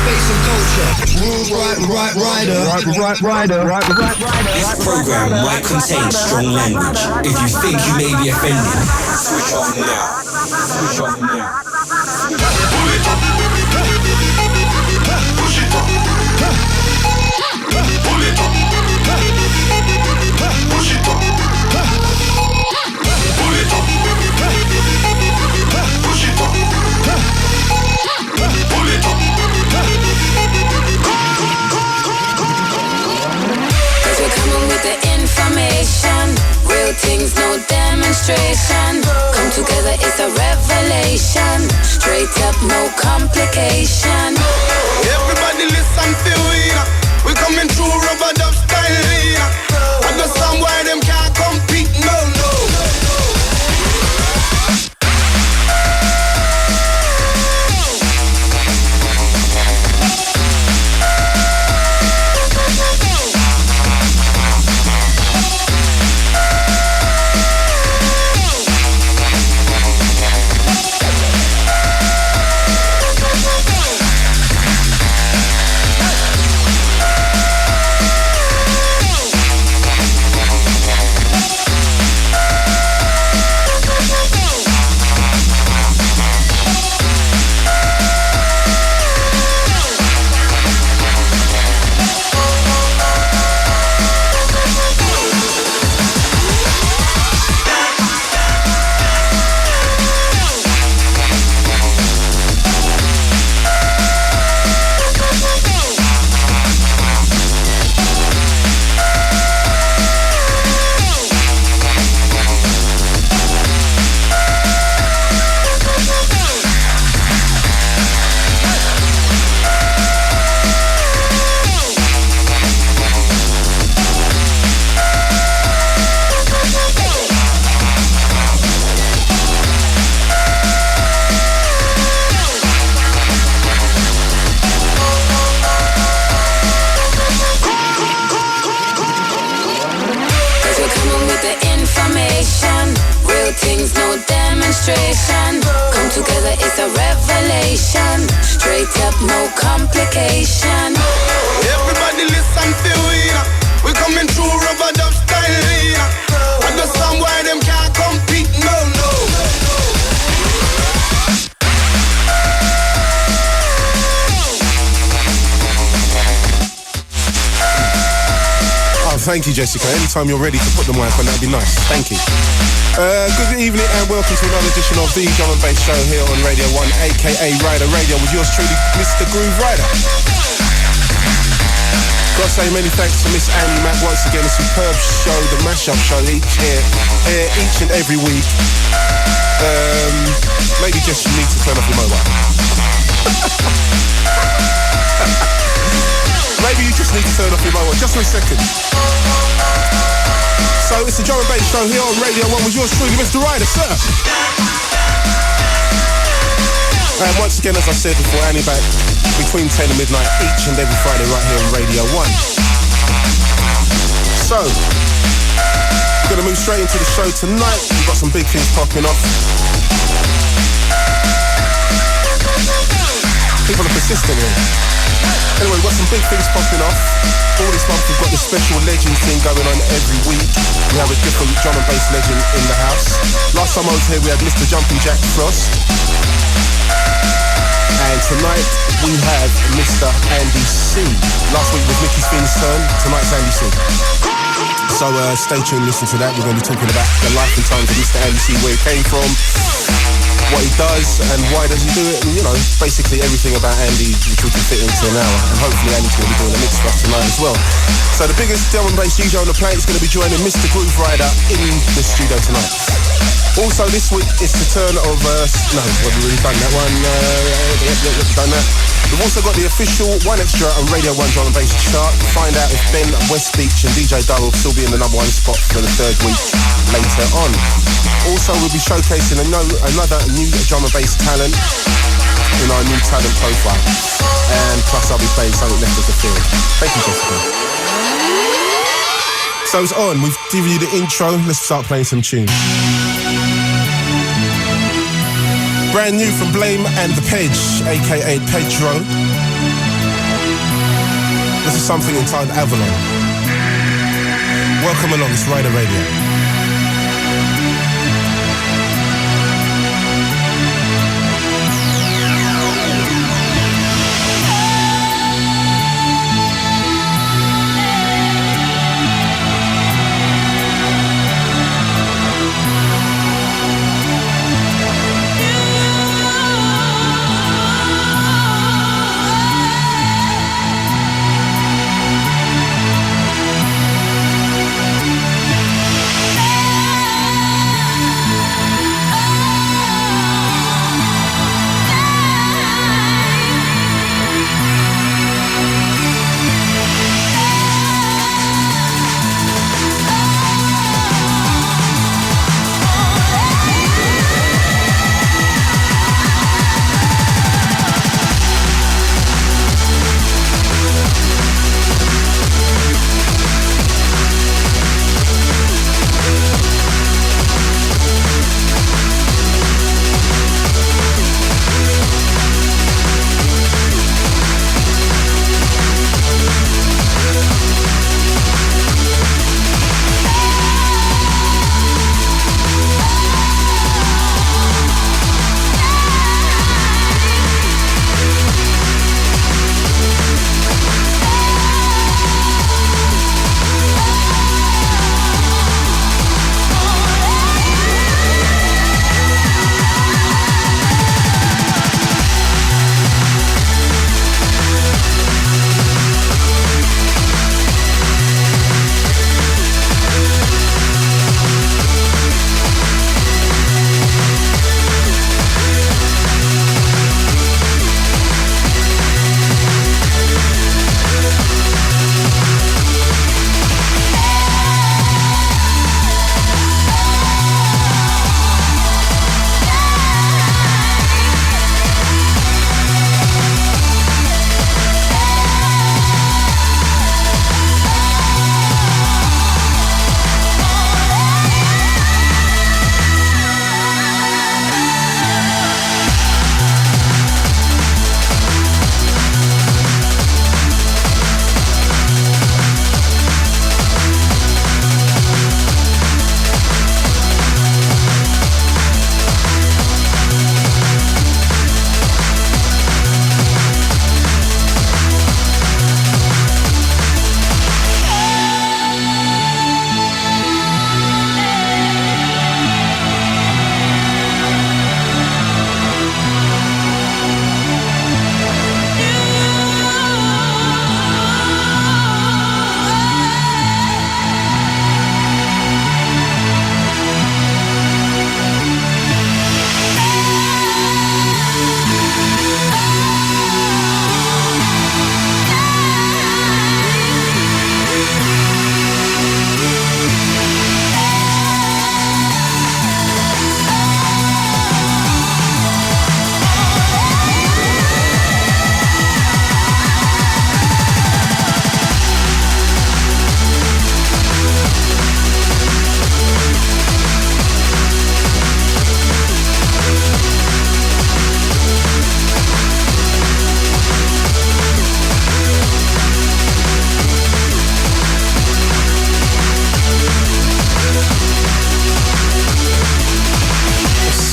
bass and culture. Rider. This program might contain strong language. If you think you may be offended, switch off now. Switch off now. Pull it up. Push it up. Pull it up. Push it up. Pull it up. Push it up. Pull it up. Cause we're coming with the information. Real things, no demonstration. Come together, it's a revelation. Straight up, no complication. Everybody listen to we. We coming through rubber dub style. Understand why them can't compete, no. Thank you, Jessica. Anytime you're ready to put the mic on, that'd be nice. Thank you. Good evening and welcome to another edition of the Drum and Bass Show here on Radio 1, aka Rider Radio, with yours truly, Mr. Grooverider. Gotta say many thanks to Miss Annie Mac once again. A superb show, the mashup show each and every week. Maybe just you need to turn off your mobile. Maybe you just need to turn off your mobile, just for a second. So it's the Drum and Bass Show here on Radio 1 with yours truly, Mr. Rider, sir. And once again, as I said before, Annie back between 10 and midnight each and every Friday right here on Radio 1. So, we're going to move straight into the show tonight. We've got some big things popping off. People are persistent here. Anyway, we've got some big things popping off. All this month we've got the special legend thing going on every week. We have a different drum and bass legend in the house. Last time I was here we had Mr. Jumping Jack Frost. And tonight we have Mr. Andy C. Last week was Mickey Finn's turn, tonight's Andy C. So stay tuned, listen to that. We're going to be talking about the life and times of Mr. Andy C, where he came from, what he does and why does he do it, and you know, basically everything about Andy which we can fit into an hour, and hopefully Andy's going to be doing a mix for us tonight as well. So the biggest drum and bass DJ on the planet is going to be joining Mr. Grooverider in the studio tonight. Also this week it's the turn of we've already done that one. Yep, done that. We've also got the official 1Extra and Radio 1 drum and bass chart. Find out if Ben, Westbeech and DJ Dull will still be in the number one spot for the third week later on. Also we'll be showcasing another new drum and bass talent in our new talent profile. And plus I'll be playing something left of the field. Thank you, Jessica. So it's on, we've given you the intro, let's start playing some tunes. Brand new from Blame and the Pedge, aka Pedro. This is something entitled Avalon. Welcome along, it's Rider Radio.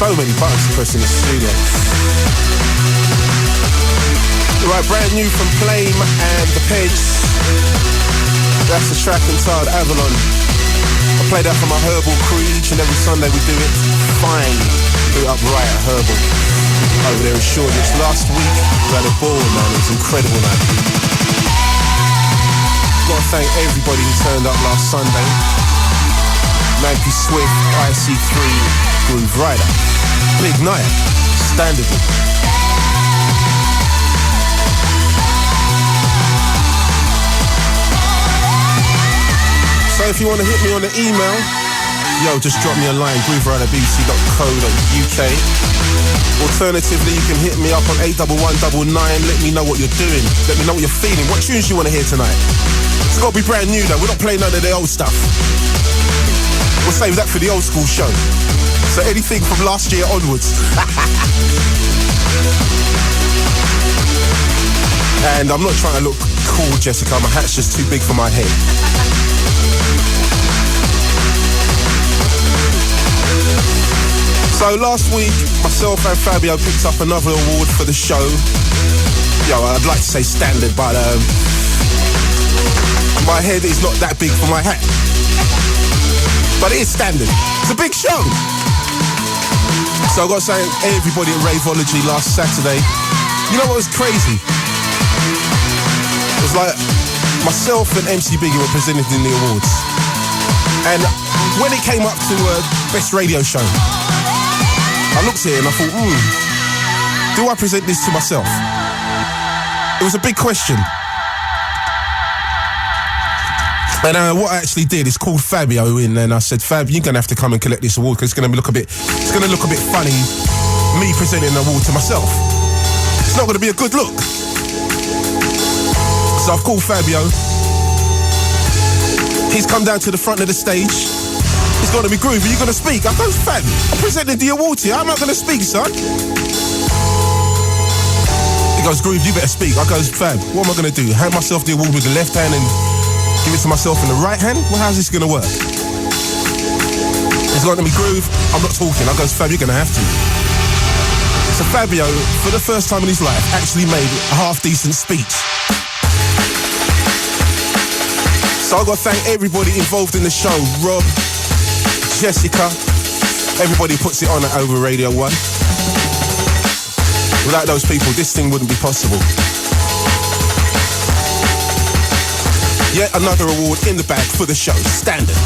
So many buttons to press in the studio. Right, brand new from Flame and the Pedge. That's the track entitled Avalon. I play that for my Herbal crew each and every Sunday we do it. Fine. Do it up right at Herbal. Over there in Shoreditch. Last week, we had a ball, man. It was incredible, man. Gotta thank everybody who turned up last Sunday. Nanky Swift, IC3, Grooverider. Big night. Standard. So if you want to hit me on the email, yo, just drop me a line, grooveriderbbc.co.uk. Alternatively, you can hit me up on 81199. Let me know what you're doing. Let me know what you're feeling. What tunes you want to hear tonight? It's got to be brand new, though. We're not playing none of the old stuff. We'll save that for the old school show. So anything from last year onwards. And I'm not trying to look cool, Jessica. My hat's just too big for my head. So last week, myself and Fabio picked up another award for the show. Yo, I'd like to say standard, but my head is not that big for my hat. But it is standard. It's a big show. So I got to say, everybody at Raveology last Saturday, you know what was crazy? It was like myself and MC Biggie were presented in the awards. And when it came up to Best Radio Show, I looked at it and I thought, do I present this to myself? It was a big question. And what I actually did is called Fabio in, and I said, Fab, you're gonna have to come and collect this award because it's gonna look a bit funny, me presenting an award to myself. It's not gonna be a good look. So I've called Fabio. He's come down to the front of the stage. He's gonna be groovy. You gonna speak? I go, Fab, I presented the award to you. I'm not gonna speak, son. He goes, Groove, you better speak. I goes, Fab, what am I gonna do? Hand myself the award with the left hand and give it to myself in the right hand? Well, how's this gonna work? He's going to me, Groove, I'm not talking. I goes, Fab, you're gonna have to. So Fabio, for the first time in his life, actually made a half-decent speech. So I've got to thank everybody involved in the show. Rob, Jessica, everybody puts it on at Over Radio 1. Without those people, this thing wouldn't be possible. Yet another award in the bag for the show. Standard.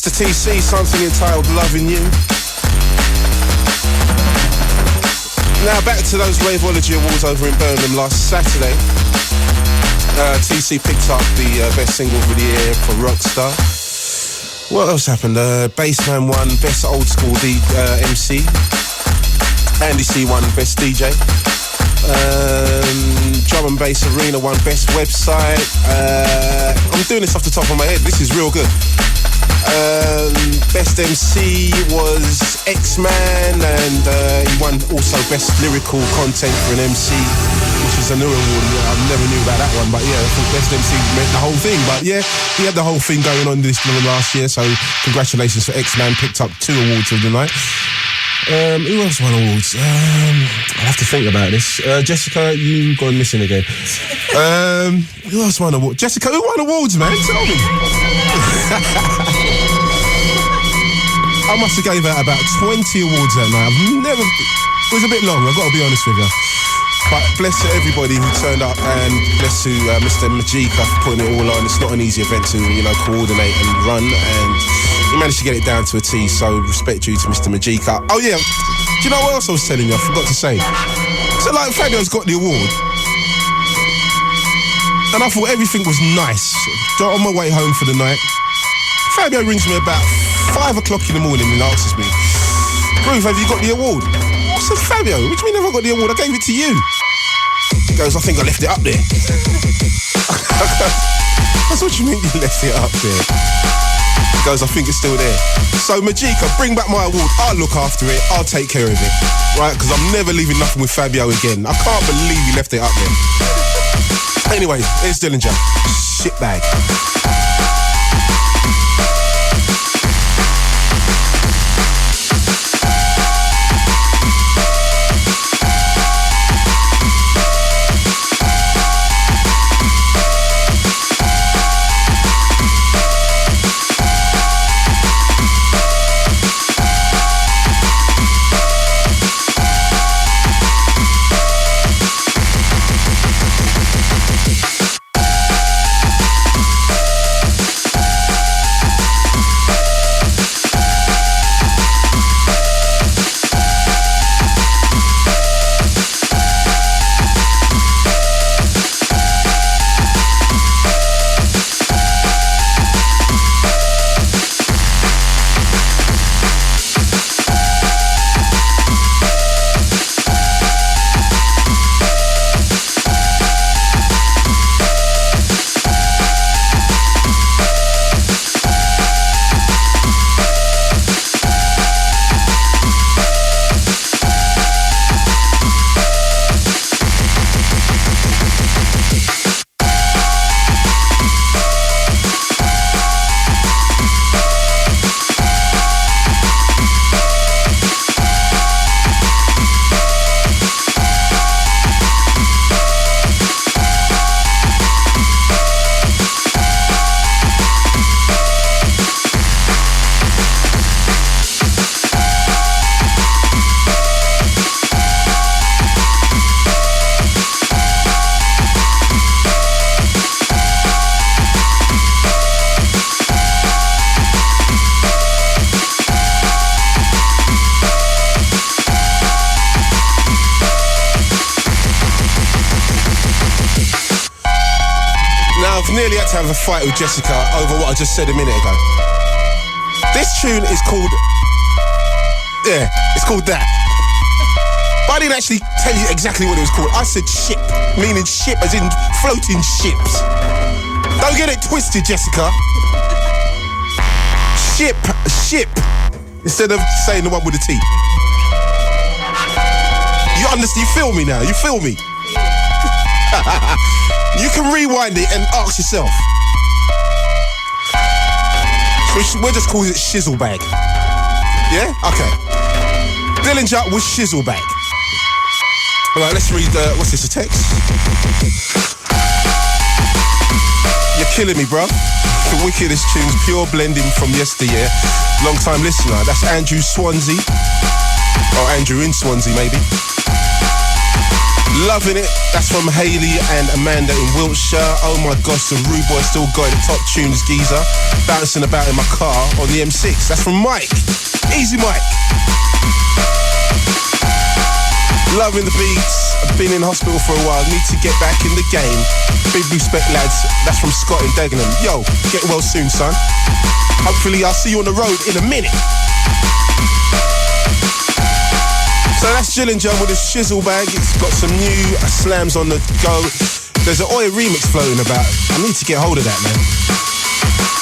Mr. TC, something entitled Lovin You. Now back to those Raveology Awards over in Birmingham last Saturday. TC picked up the best single of the year for Rockstar. What else happened? Bassman won Best Old School MC. Andy C won Best DJ. Drum and Bass Arena won Best Website. I'm doing this off the top of my head. This is real good. Best MC was X-Man, and he won also Best Lyrical Content for an MC, which is a new award. I never knew about that one, but yeah, I think Best MC meant the whole thing. But yeah, he had the whole thing going on this last year, so congratulations for X-Man, picked up 2 awards of the night. Who else won awards? I'll have to think about this. Jessica, you've gone missing again. Who else won awards? Jessica, who won awards, man? Tell me. I must have gave out about 20 awards that night. It was a bit long, I've got to be honest with you. But bless to everybody who turned up, and bless to Mr. Majika for putting it all on. It's not an easy event to, coordinate and run, and he managed to get it down to a T, so respect due to Mr. Majika. Oh yeah, do you know what else I was telling you? I forgot to say. So like, Fabio's got the award, and I thought everything was nice. On my way home for the night, Fabio rings me about 5 o'clock in the morning and asks me, Groove, have you got the award? I said, Fabio, what do you mean have I got the award? I gave it to you. He goes, I think I left it up there. That's what you mean you left it up there? He goes, I think it's still there. So Majika, bring back my award. I'll look after it. I'll take care of it. Right? Because I'm never leaving nothing with Fabio again. I can't believe he left it up there. Anyway, here's Dillinja. Shitbag. Nearly had to have a fight with Jessica over what I just said a minute ago. This tune is called... Yeah, it's called that. But I didn't actually tell you exactly what it was called. I said ship, meaning ship as in floating ships. Don't get it twisted, Jessica. Ship, instead of saying the one with the T. You understand? You feel me now? You feel me? You can rewind it and ask yourself. We're just calling it Shizzlebag. Yeah? Okay. Dillinja was Shizzlebag. Alright, let's read, what's this, a text? You're killing me, bruv. The wickedest tunes, pure blending from yesteryear. Long time listener. That's Andrew Swansea. Or Andrew in Swansea, maybe. Loving it. That's from Hayley and Amanda in Wiltshire. Oh my gosh, the Rude Boy still got the top tunes, geezer. Bouncing about in my car on the M6. That's from Mike. Easy Mike. Loving the beats. I've been in hospital for a while. Need to get back in the game. Big respect, lads. That's from Scott in Dagenham. Yo, get well soon, son. Hopefully I'll see you on the road in a minute. So that's Dillinja with a shizzle bag. It's got some new slams on the go. There's an Oi remix floating about. I need to get hold of that, man.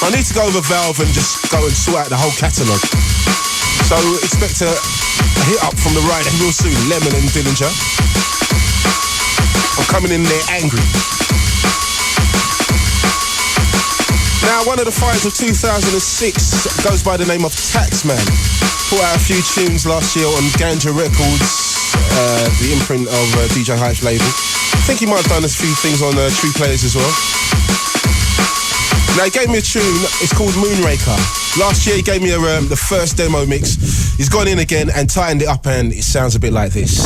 I need to go over Valve and just go and sort out the whole catalogue. So expect a hit up from the right real soon. Lemon and Dillinja. I'm coming in there angry. Now, one of the finds of 2006 goes by the name of Taxman. Put out a few tunes last year on Ganja Records, the imprint of DJ Heist's label. I think he might have done a few things on True Players as well. Now, he gave me a tune, it's called Moonraker. Last year, he gave me the first demo mix. He's gone in again and tightened it up, and it sounds a bit like this.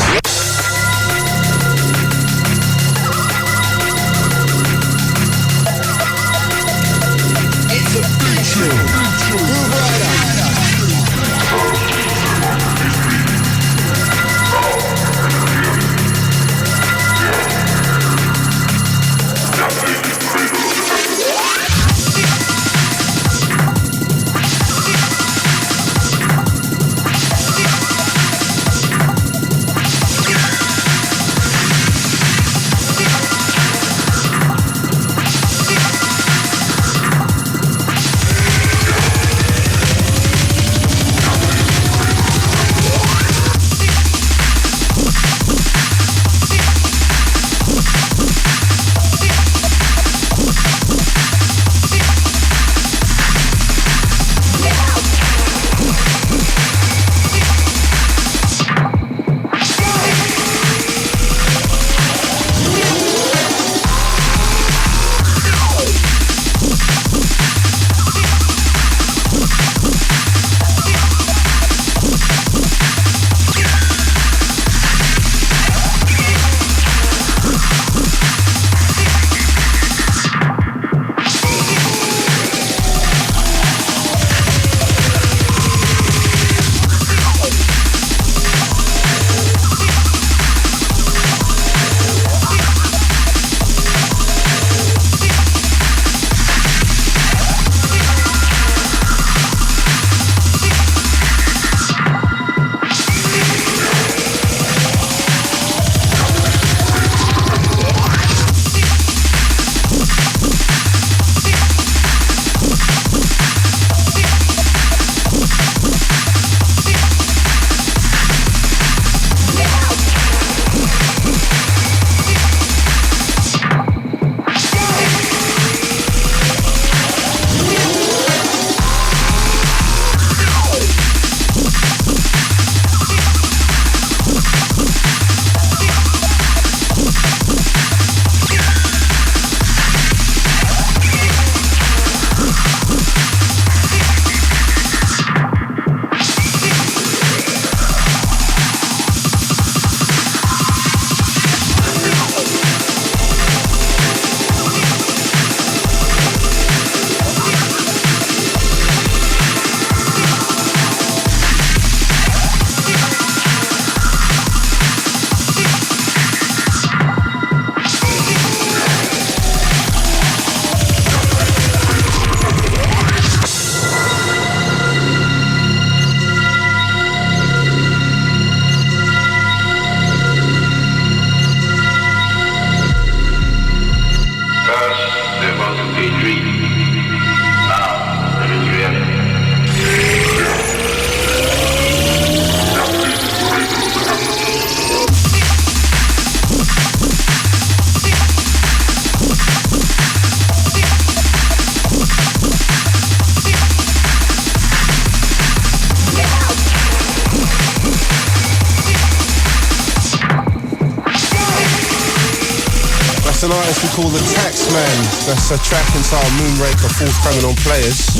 That's an artist we call the Taxman. That's a track entitled Moonraker, forthcoming on Players.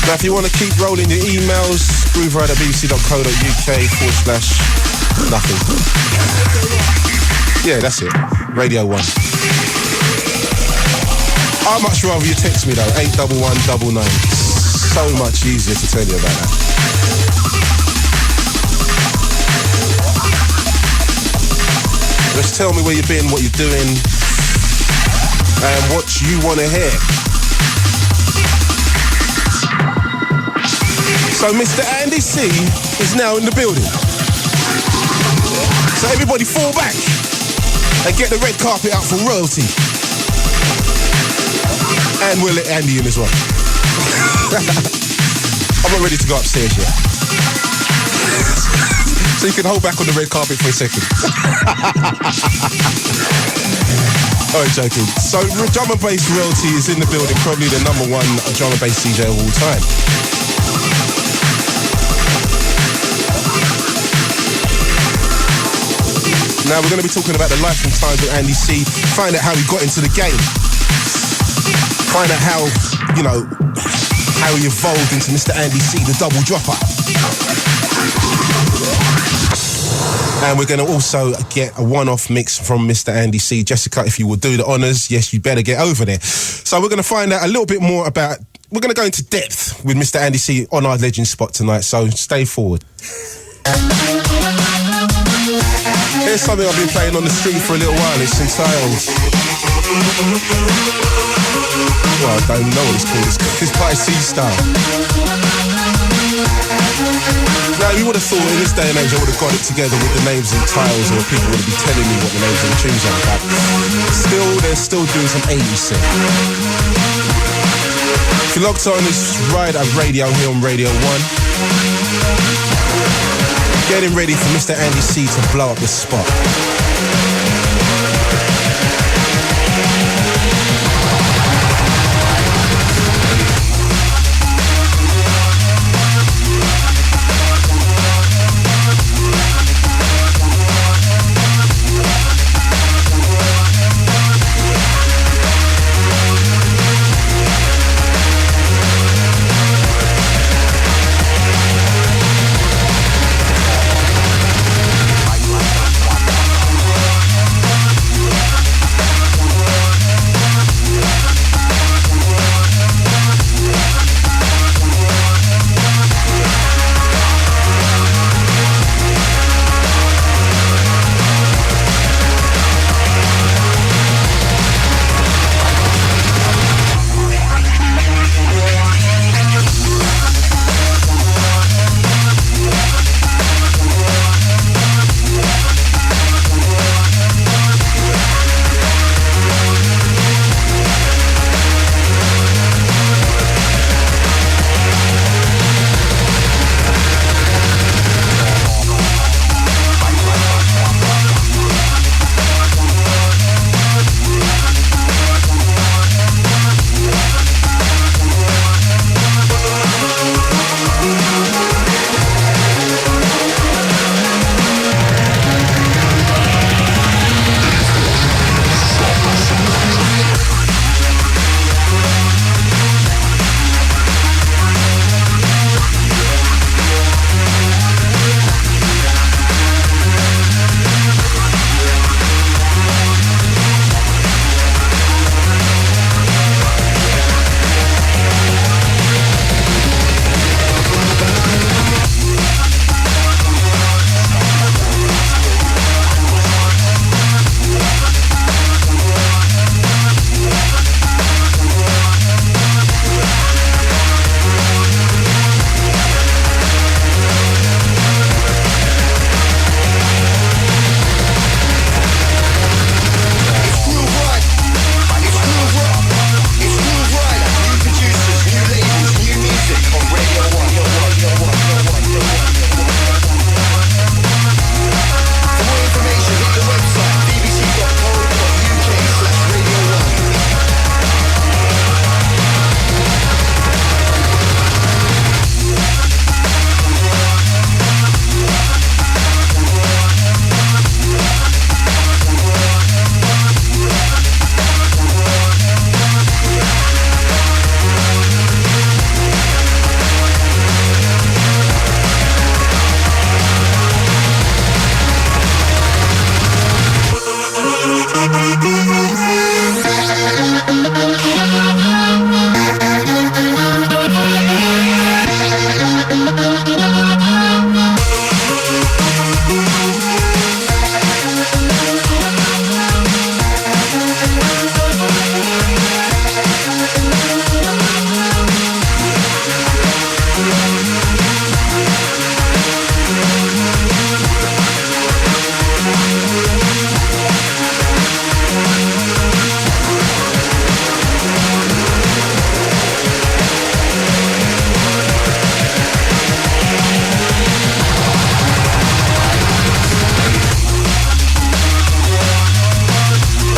Now, if you want to keep rolling your emails, grooverider@bbc.co.uk/nothing. Yeah, that's it. Radio 1. I'd much rather you text me though, 81199. So much easier to tell you about that. Just tell me where you've been, what you're doing, and what you want to hear. So Mr. Andy C is now in the building. So everybody fall back and get the red carpet out for royalty. And we'll let Andy in as well. I'm not ready to go upstairs yet. So you can hold back on the red carpet for a second. Oh, joking. So drum and bass royalty is in the building, probably the #1 drum and bass DJ of all time. Now we're going to be talking about the life and times of Andy C. Find out how he got into the game. Find out how, you know, how he evolved into Mr. Andy C, the double dropper. And we're going to also get a one-off mix from Mr. Andy C. Jessica, if you will do the honours, yes, you better get over there. So we're going to find out a little bit more about, we're going to go into depth with Mr. Andy C on our legend spot tonight, so stay forward. Here's something I've been playing on the street for a little while. It's entitled... Well, I don't know what it's called. It's by C-Style. Now, you would have thought in this day and age I would have got it together with the names and titles, or people would be telling me what the names of the tunes are. But still, they're still doing some 80s shit. If you're locked on this ride at radio here on Radio 1, getting ready for Mr. Andy C to blow up the spot.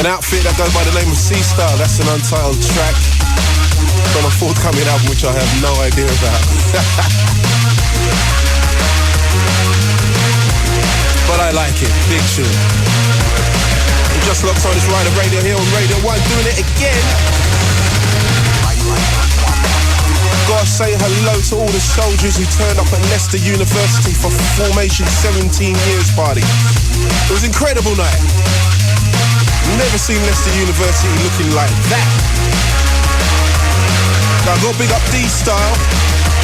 An outfit that goes by the name of Sea Star. That's an untitled track from a forthcoming album which I have no idea about. But I like it. Big tune. We just locked on this Rider Radio here on Radio 1, doing it again. Gotta say hello to all the soldiers who turned up at Leicester University for Formation 17 Years party. It was an incredible night. Never seen Leicester University looking like that. Now I got big up D-Style,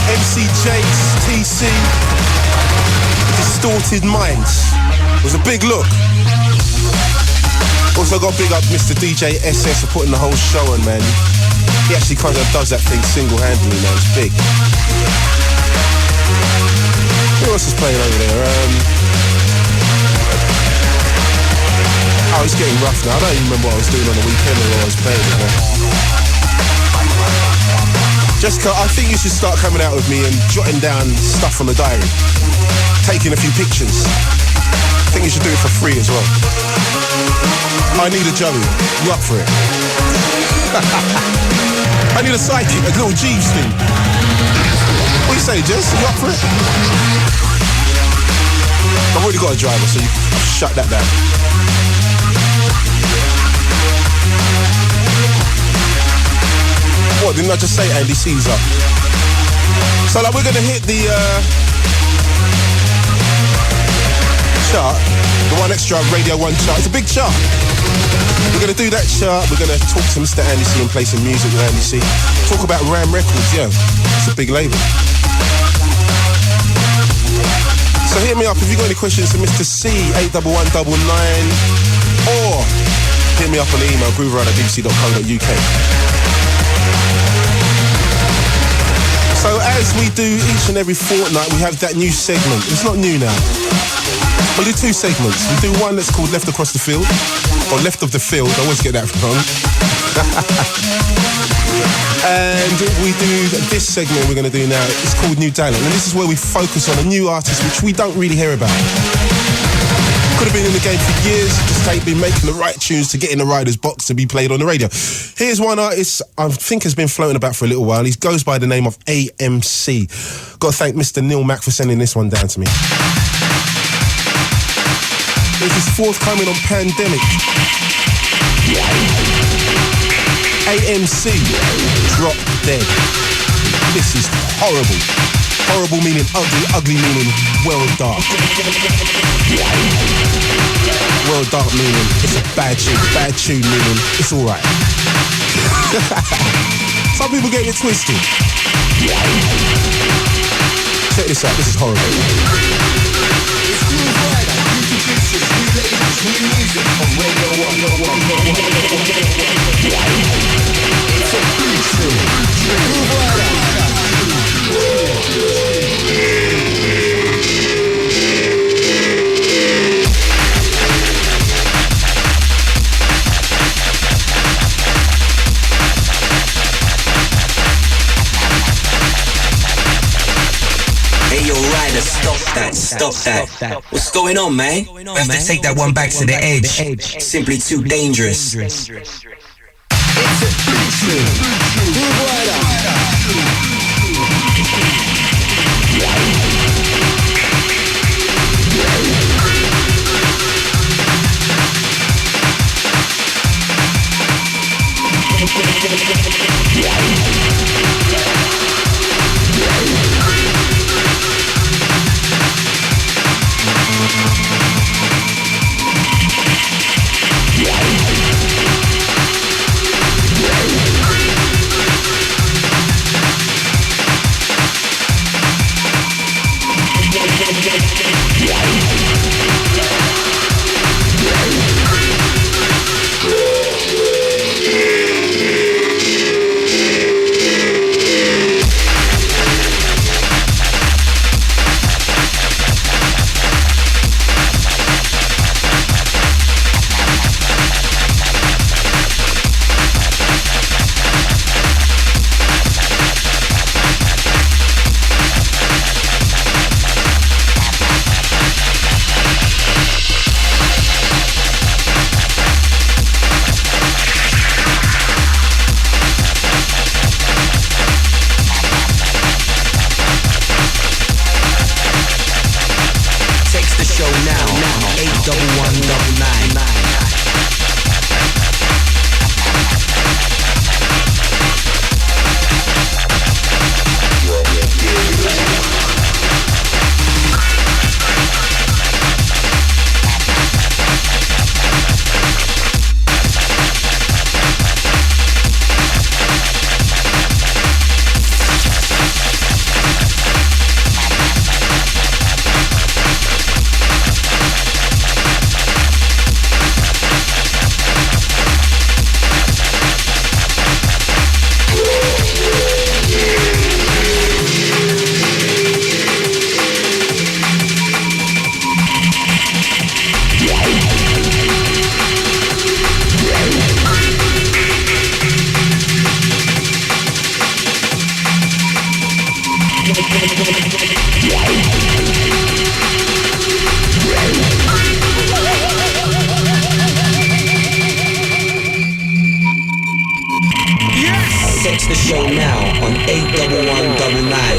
MC Jakes, TC, Distorted Minds. It was a big look. Also got big up Mr. DJ SS for putting the whole show on, man. He actually kind of does that thing single-handedly, man. It's big. Who else is playing over there? Oh, it's getting rough now. I don't even remember what I was doing on the weekend or what I was playing, man. Jessica, I think you should start coming out with me and jotting down stuff on the diary. Taking a few pictures. I think you should do it for free as well. I need a Joey. You up for it? I need a sidekick, a little Jeeves thing. What do you say, Jess? You up for it? I've already got a driver, so I'll shut that down. What, didn't I just say Andy C's up? So like we're gonna hit the chart, the one extra Radio 1 chart. It's a big chart. We're going to do that chart. We're going to talk to Mr. Andy C and play some music with Andy C. Talk about Ram Records, yeah. It's a big label. So hit me up if you've got any questions for Mr. C, 81199, or hit me up on the email, grooverider@bbc.co.uk. So as we do each and every fortnight, we have that new segment. It's not new now. We'll do two segments. We do one that's called Left Across the Field, or Left of the Field. I always get that wrong. And we do this segment we're going to do now. It's called New Talent, and this is where we focus on a new artist which we don't really hear about. Could have been in the game for years, just been making the right tunes to get in the rider's box to be played on the radio. Here's one artist I think has been floating about for a little while. He goes by the name of AMC. Got to thank Mr. Neil Mack for sending this one down to me. This is forthcoming on Pandemic. AMC, Drop Dead. This is horrible. Horrible meaning ugly, ugly meaning well dark. Well dark meaning it's a bad tune meaning it's alright. Some people get it twisted. Check this out, this is horrible. It's Grooverider, introduces new labels, new music on Radio 1. It's a big show. Grooverider. Hey yo, Ryder, stop that. What's going on, man? We have to take that one back to the edge. Simply too dangerous. It's a big show. Grooverider. 81199. Text the show now on 81199.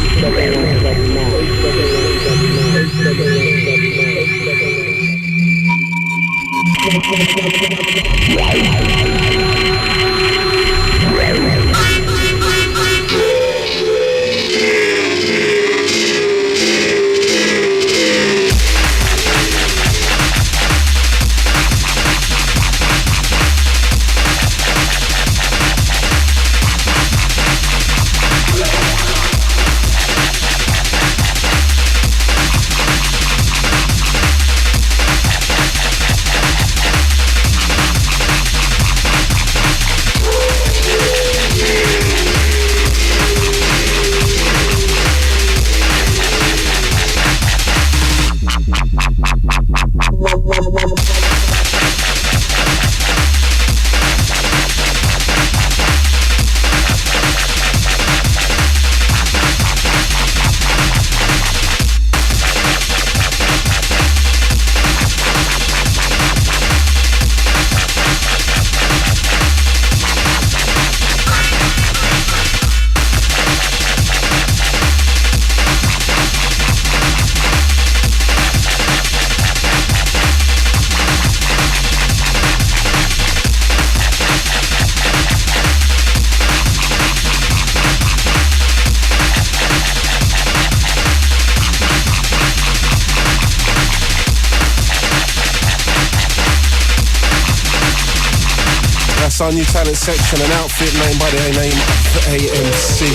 Our new talent section, an outfit named by the name of AMC.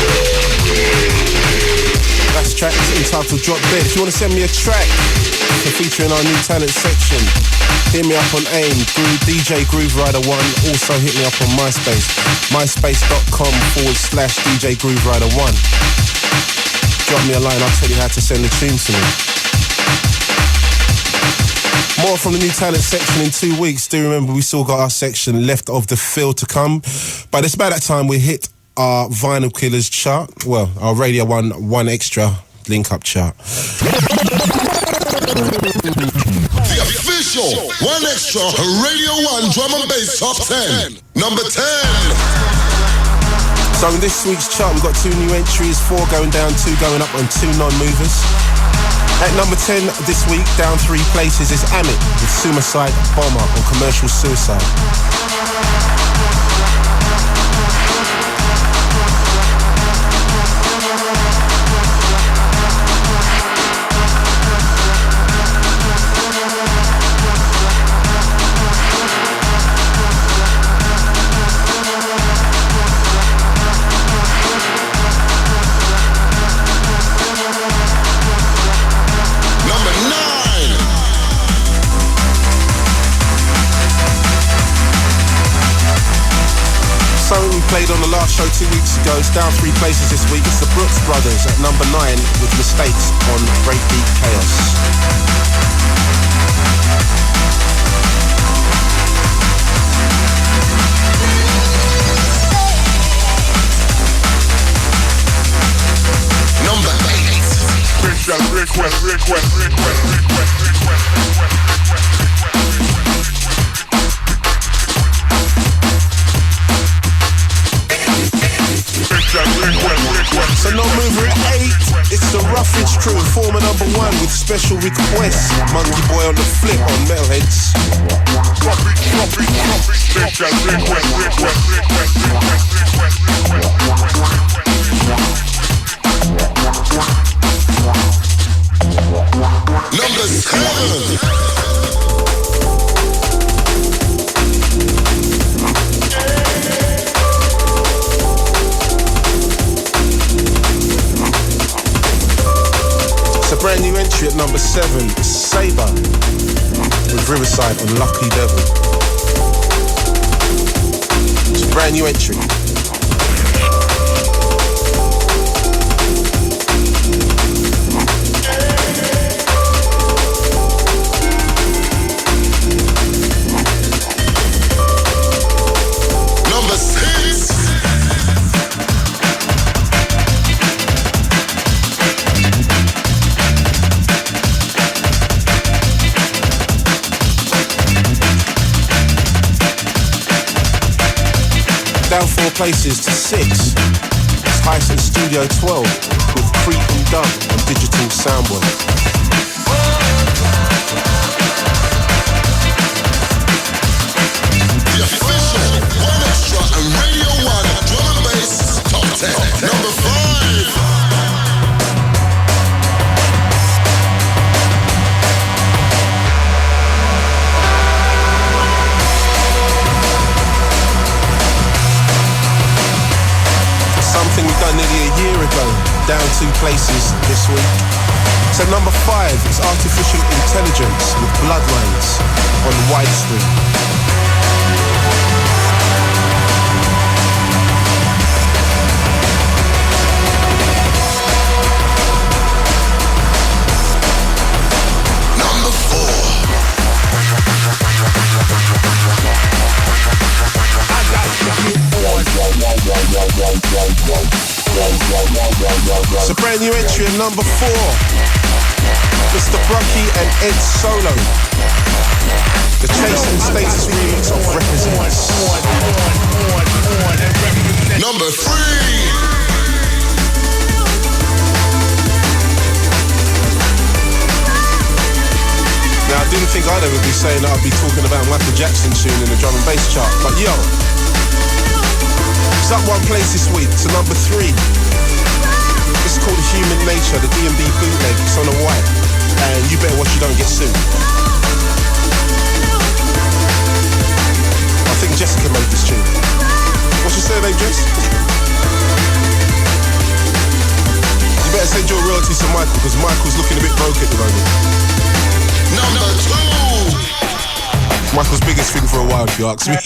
That's track entitled Drop Dead. If you want to send me a track to feature in our new talent section, hit me up on AIM, DJ Grooverider1. Also hit me up on MySpace, myspace.com/DJ Grooverider1. Drop me a line, I'll tell you how to send the tune to me. More from the new talent section in 2 weeks. Do remember we still got our section left of the field to come. But it's about that time we hit our Vinyl Killers chart. Well, our Radio 1 Extra link-up chart. The official 1 Extra Radio 1 Drum and Bass Top 10. Number 10. So in this week's chart, we've got 2 new entries, 4 going down, 2 going up, and 2 non-movers. At number 10 this week, down 3 places, is Amit with Suicide Bomber on Commercial Suicide. Played on the last show 2 weeks ago. It's down 3 places this week. It's the Brookes Brothers at number 9 with Mistakes on Breakbeat Kaos. Number 8. Request. So non-mover at 8, it's the Rufige crew, former number 1. with special requests. Monkey Boy on the flip on Metalheadz. Number 7. Brand new entry at number 7, Sabre with Riverside on Lucky Devil. It's a brand new entry. Number 6. Down 4 places to 6. It's Heist in Studio 12 with Creep and Dub on Digital Soundboy. The official One Extra and Radio 1 Drum and Bass Top 10. Number 5. Something we done nearly a year ago, down 2 places this week. So number 5 is Artificial Intelligence with Bloodlines on Widescreen. It's a brand new entry at number 4. Mr. Brockie and Ed Solo. The Chase and Status remix of Represents. Number 3. Now I didn't think I'd ever be saying that I'd be talking about Michael Jackson tune in the drum and bass chart, but yo, it's up 1 place this week to number 3. This is called Human Nature, the D&B bootleg. It's on a white, and you better watch you don't get sued. I think Jessica made this tune. What's your surname, Jess? You better send your royalties to Michael, because Michael's looking a bit broke at the moment. Number 2. Michael's biggest thing for a while, if you ask me.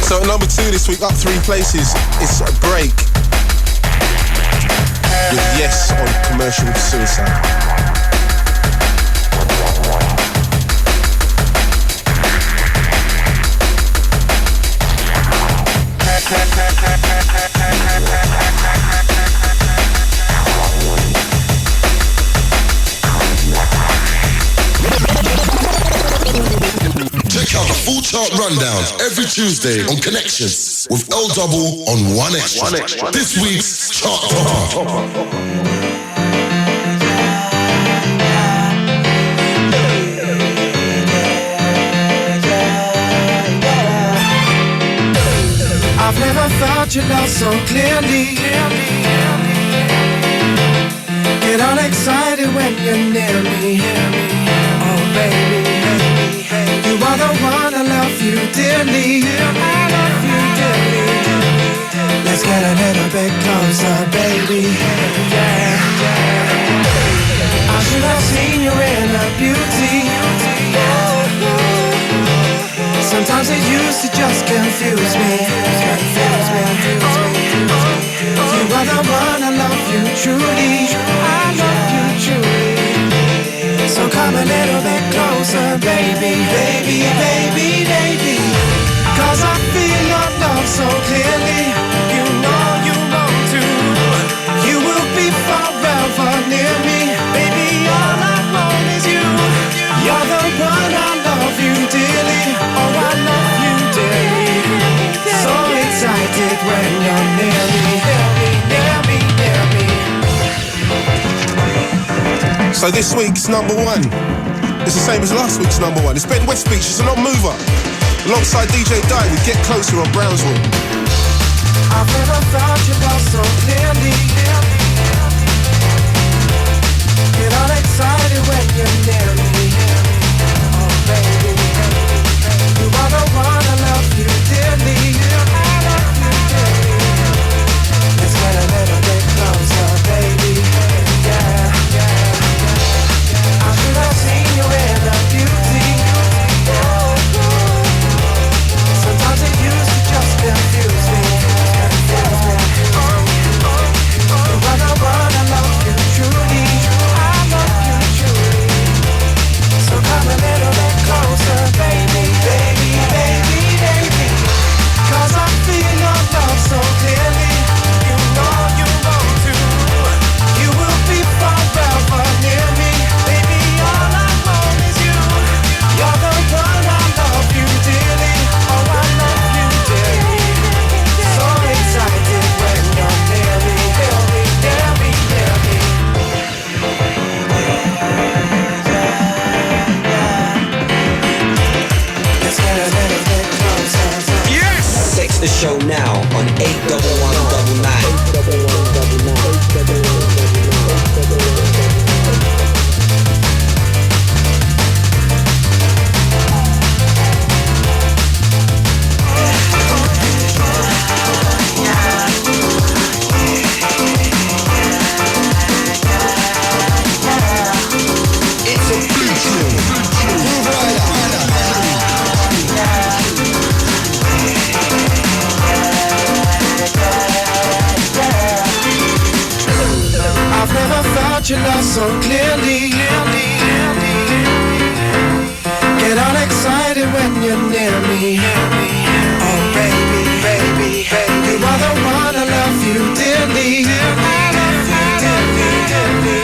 So at number 2 this week, up 3 places, it's a Break with Yes on Commercial Suicide. Check out the full chart rundown every Tuesday on Connections with L Double on One Extra. This week's chart topper. I've never felt your love so clearly. Get all excited when you're near me. Oh baby, you are the one, I love you dearly. I love you dearly. Let's get a little bit closer, baby. I should have seen your inner beauty. Sometimes it used to just confuse me. You are the one, I love you truly. I love you truly. So come a little bit closer, baby. Baby, baby, baby. Cause I feel your love so clearly. You know you want to. You will be forever near me. Baby, all I want is you. You're the one, I love you dearly. Oh, I love you dearly. So excited when you're near me. So this week's number one is the same as last week's number one. It's Ben Westbeech, it's a non-mover. Alongside DJ Dye with Get Closer on Brownswood. I've never thought you love so clearly. Get all excited when you're near me. Oh baby, you are the one I love you dearly. I love you dearly. Let's get a little bit closer, baby. Yeah. I should have seen you in the beauty. Sometimes it used to just confuse me. You are the one I love you truly. I love you truly. So come a little bit closer, baby, baby, baby, baby. 'Cause I feel your love so clearly. You know you want to. You will be forever near me. Baby, all I want is you. You're the one I love you dearly. Oh, I love you dearly. So excited when you're near me. Near me, near me, near me. Let's get a little bit closer. Text the show now on 81199. It's a I've never felt your love so clearly. Get all excited when you're near me. Oh baby, baby, baby. You are the one I love you dearly. I love you dearly, dearly.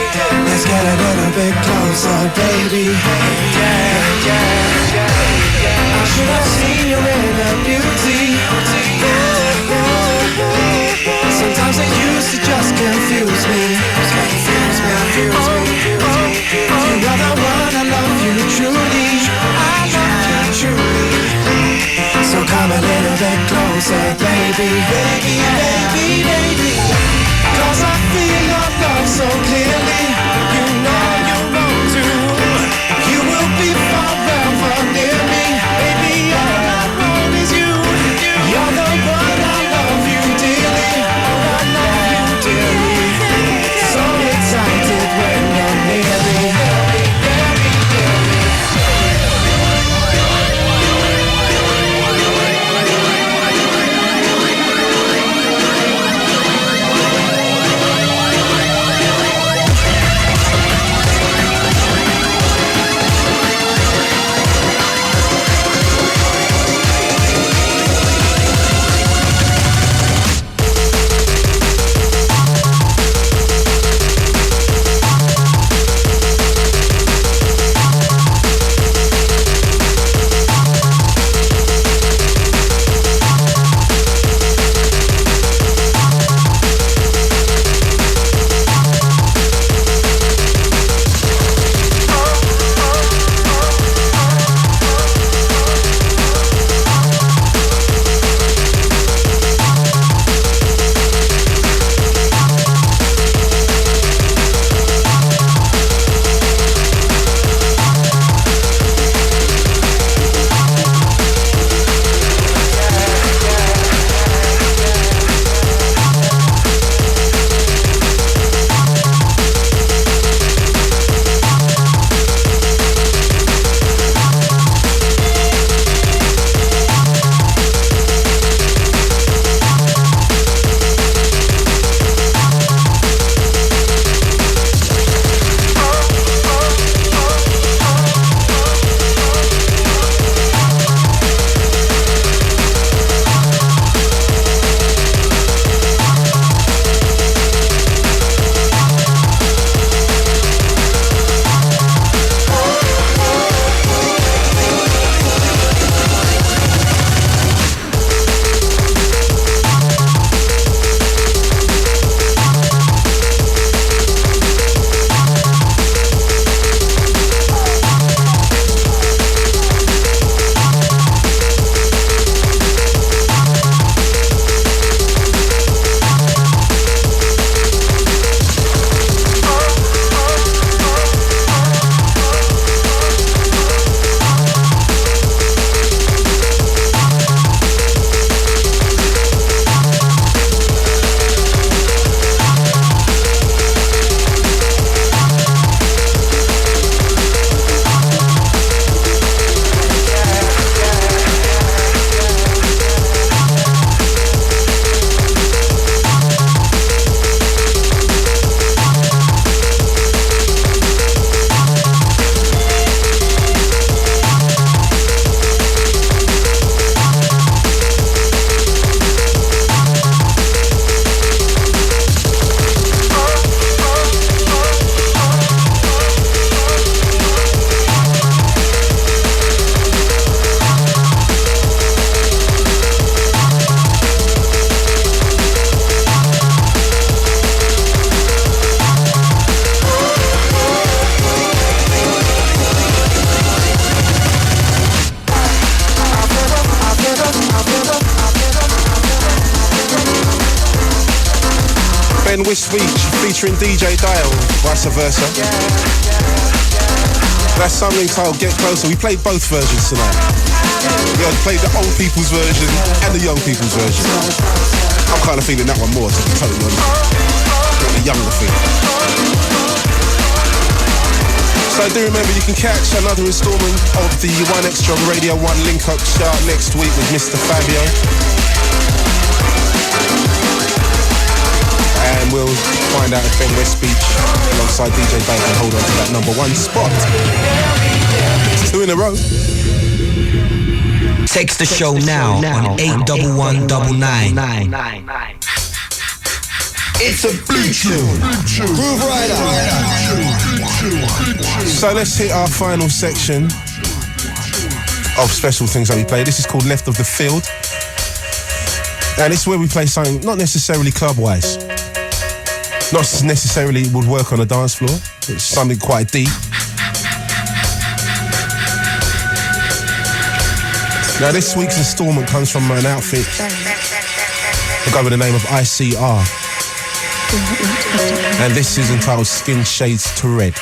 Let's get a little bit closer, baby. Yeah. I should have seen you in the beauty. Sometimes it used to just confuse me. You are the one I love you truly. I love you truly. So come a little bit closer, baby, baby, baby, baby. 'Cause I feel your love so clearly. You know you want to. You will be forever near me. Baby, all I want is you. You're the one I love you dearly. Oh, I love you dearly. So excited when you're near me. Then Westbeech featuring DJ Dial, vice versa. That's something entitled Get Closer. We played both versions tonight. We played the old people's version and the young people's version. I'm kind of feeling that one more, to be totally honest. The younger thing. So do remember, you can catch another instalment of the One Extra Radio 1 link-up chart next week with Mr. Fabio. And we'll find out if Ben Westbeech alongside DJ Bank can hold on to that number 1 spot. 2 in a row. Text the show now on 81199. It's a blue tune. Grooverider. So let's hit our final section of special things that we play. This is called Left of the Field. And it's where we play something not necessarily club-wise. Not necessarily would work on a dance floor. It's something quite deep. Now this week's installment comes from an outfit that go by the name of ICR. And this is entitled Skin Shades to Red.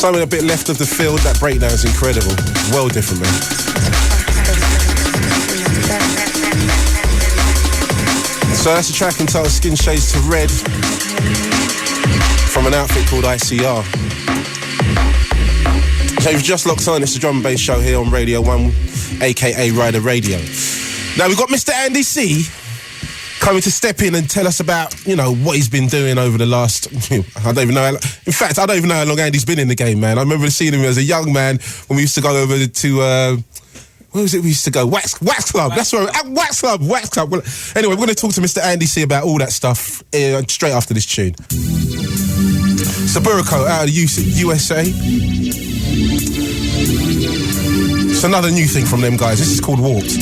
Something a bit left of the field, that breakdown's incredible. Well different, man. So that's a track entitled Skin Shades to Red from an outfit called ICR. So you've just locked on, it's the drum and bass show here on Radio 1, aka Rider Radio. Now we've got Mr. Andy C coming to step in and tell us about, you know, what he's been doing over the last, I don't even know how long Andy's been in the game, man. I remember seeing him as a young man when we used to go over to, where was it we used to go? Wax Club, that's where, Wax Club. Well, anyway, we're going to talk to Mr. Andy C about all that stuff straight after this tune. Saburico out of the USA. It's another new thing from them guys. This is called Warped.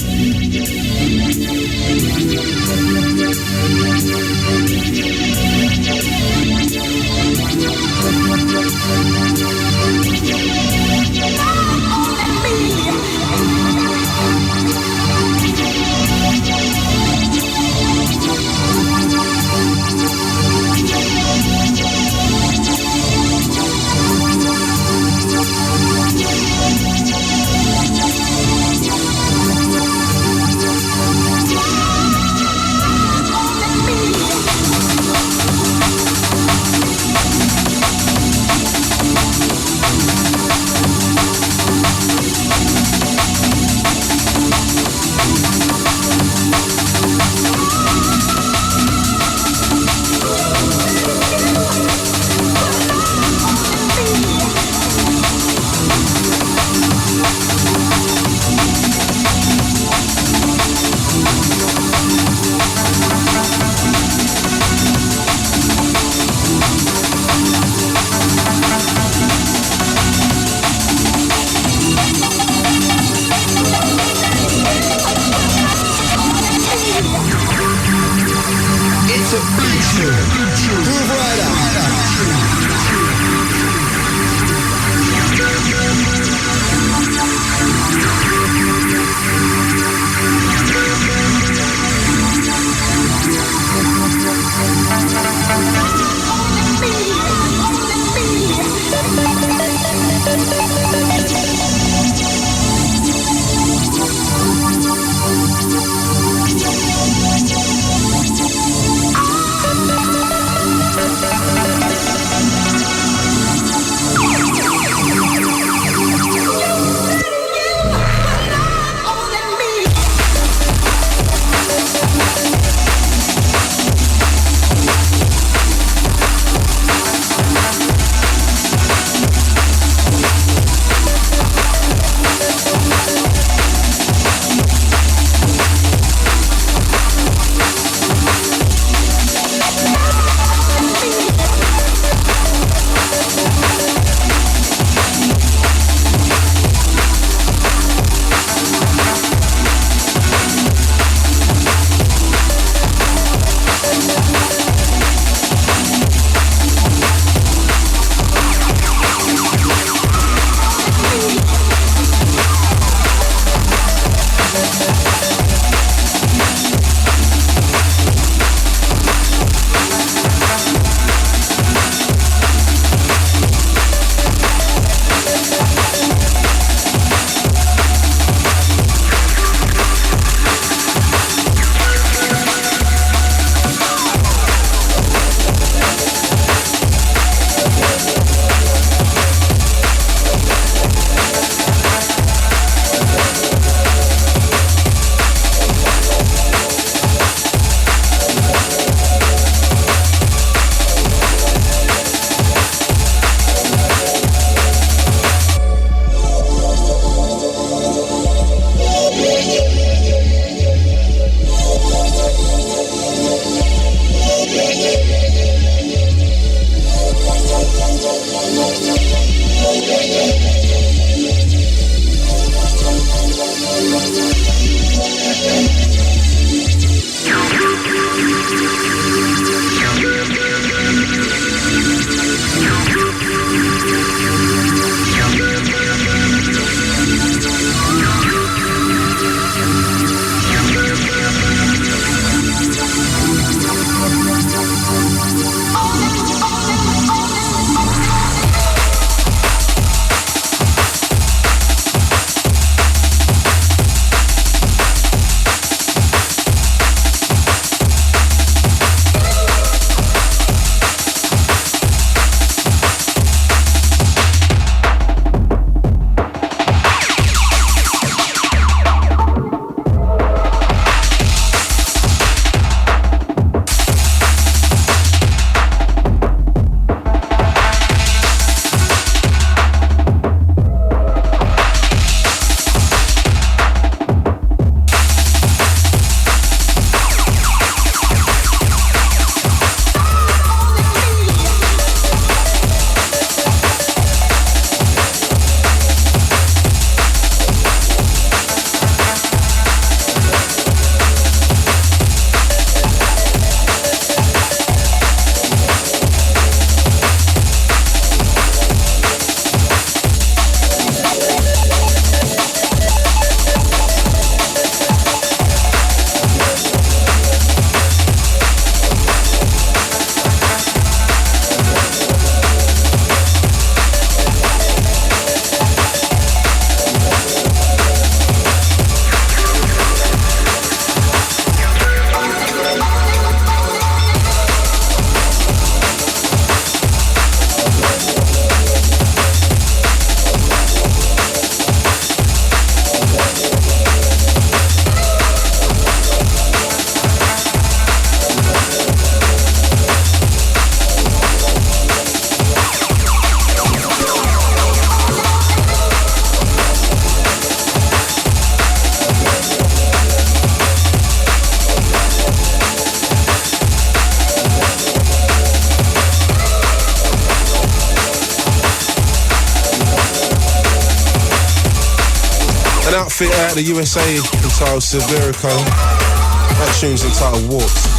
outfit out of the USA entitled Severico. That tune's entitled Warps.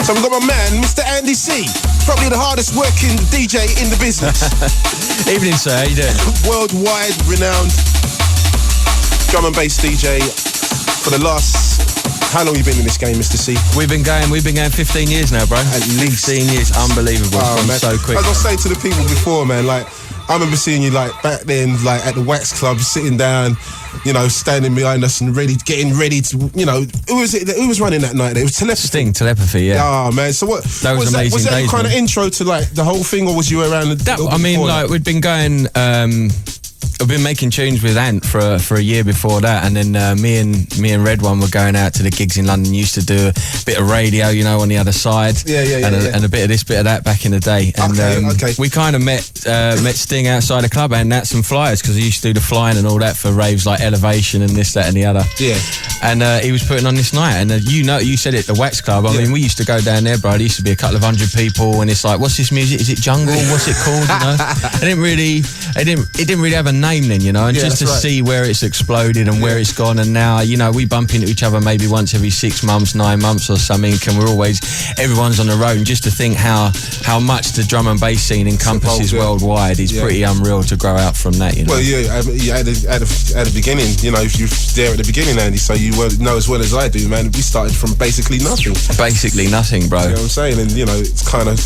So we've got my man, Mr. Andy C. Probably the hardest working DJ in the business. Evening, sir. How you doing? Worldwide renowned drum and bass DJ for the last... How long have you been in this game, Mr. C? We've been going 15 years now, bro. At least. 15 years. Unbelievable. Oh, man. So quick. I was going to say to the people before, man, like, I remember seeing you, like, back then, like, at the Wax Club, sitting down, you know, standing behind us and getting ready to, you know, who was running that night? It was Telepathy. Telepathy, yeah. Oh, man. So what? That was amazing. Was that days, kind of man. intro to, like, the whole thing, or was you around the... we'd been going... I've been making tunes with Ant for a year before that, and then me and Red One were going out to the gigs in London. Used to do a bit of radio, you know, on the other side, and a bit of this, bit of that back in the day. And we kind of met Sting outside the club and had some flyers because he used to do the flying and all that for raves like Elevation and this, that, and the other. Yeah. And he was putting on this night, and you said it, the Wax Club. I mean, we used to go down there, bro. There used to be a couple of hundred people, and it's like, what's this music? Is it jungle? What's it called? You know, it didn't really have a name then, you know, and just to see where it's exploded and where it's gone. And now, you know, we bump into each other maybe once every 6 months, 9 months or something, and everyone's on the road. And just to think how much the drum and bass scene encompasses worldwide is pretty unreal to grow out from that, you know. Well, yeah, at the beginning, you know, if you're there at the beginning, Andy, so you know as well as I do, man, we started from basically nothing. Basically nothing, bro. You know what I'm saying? And, you know, it's kind of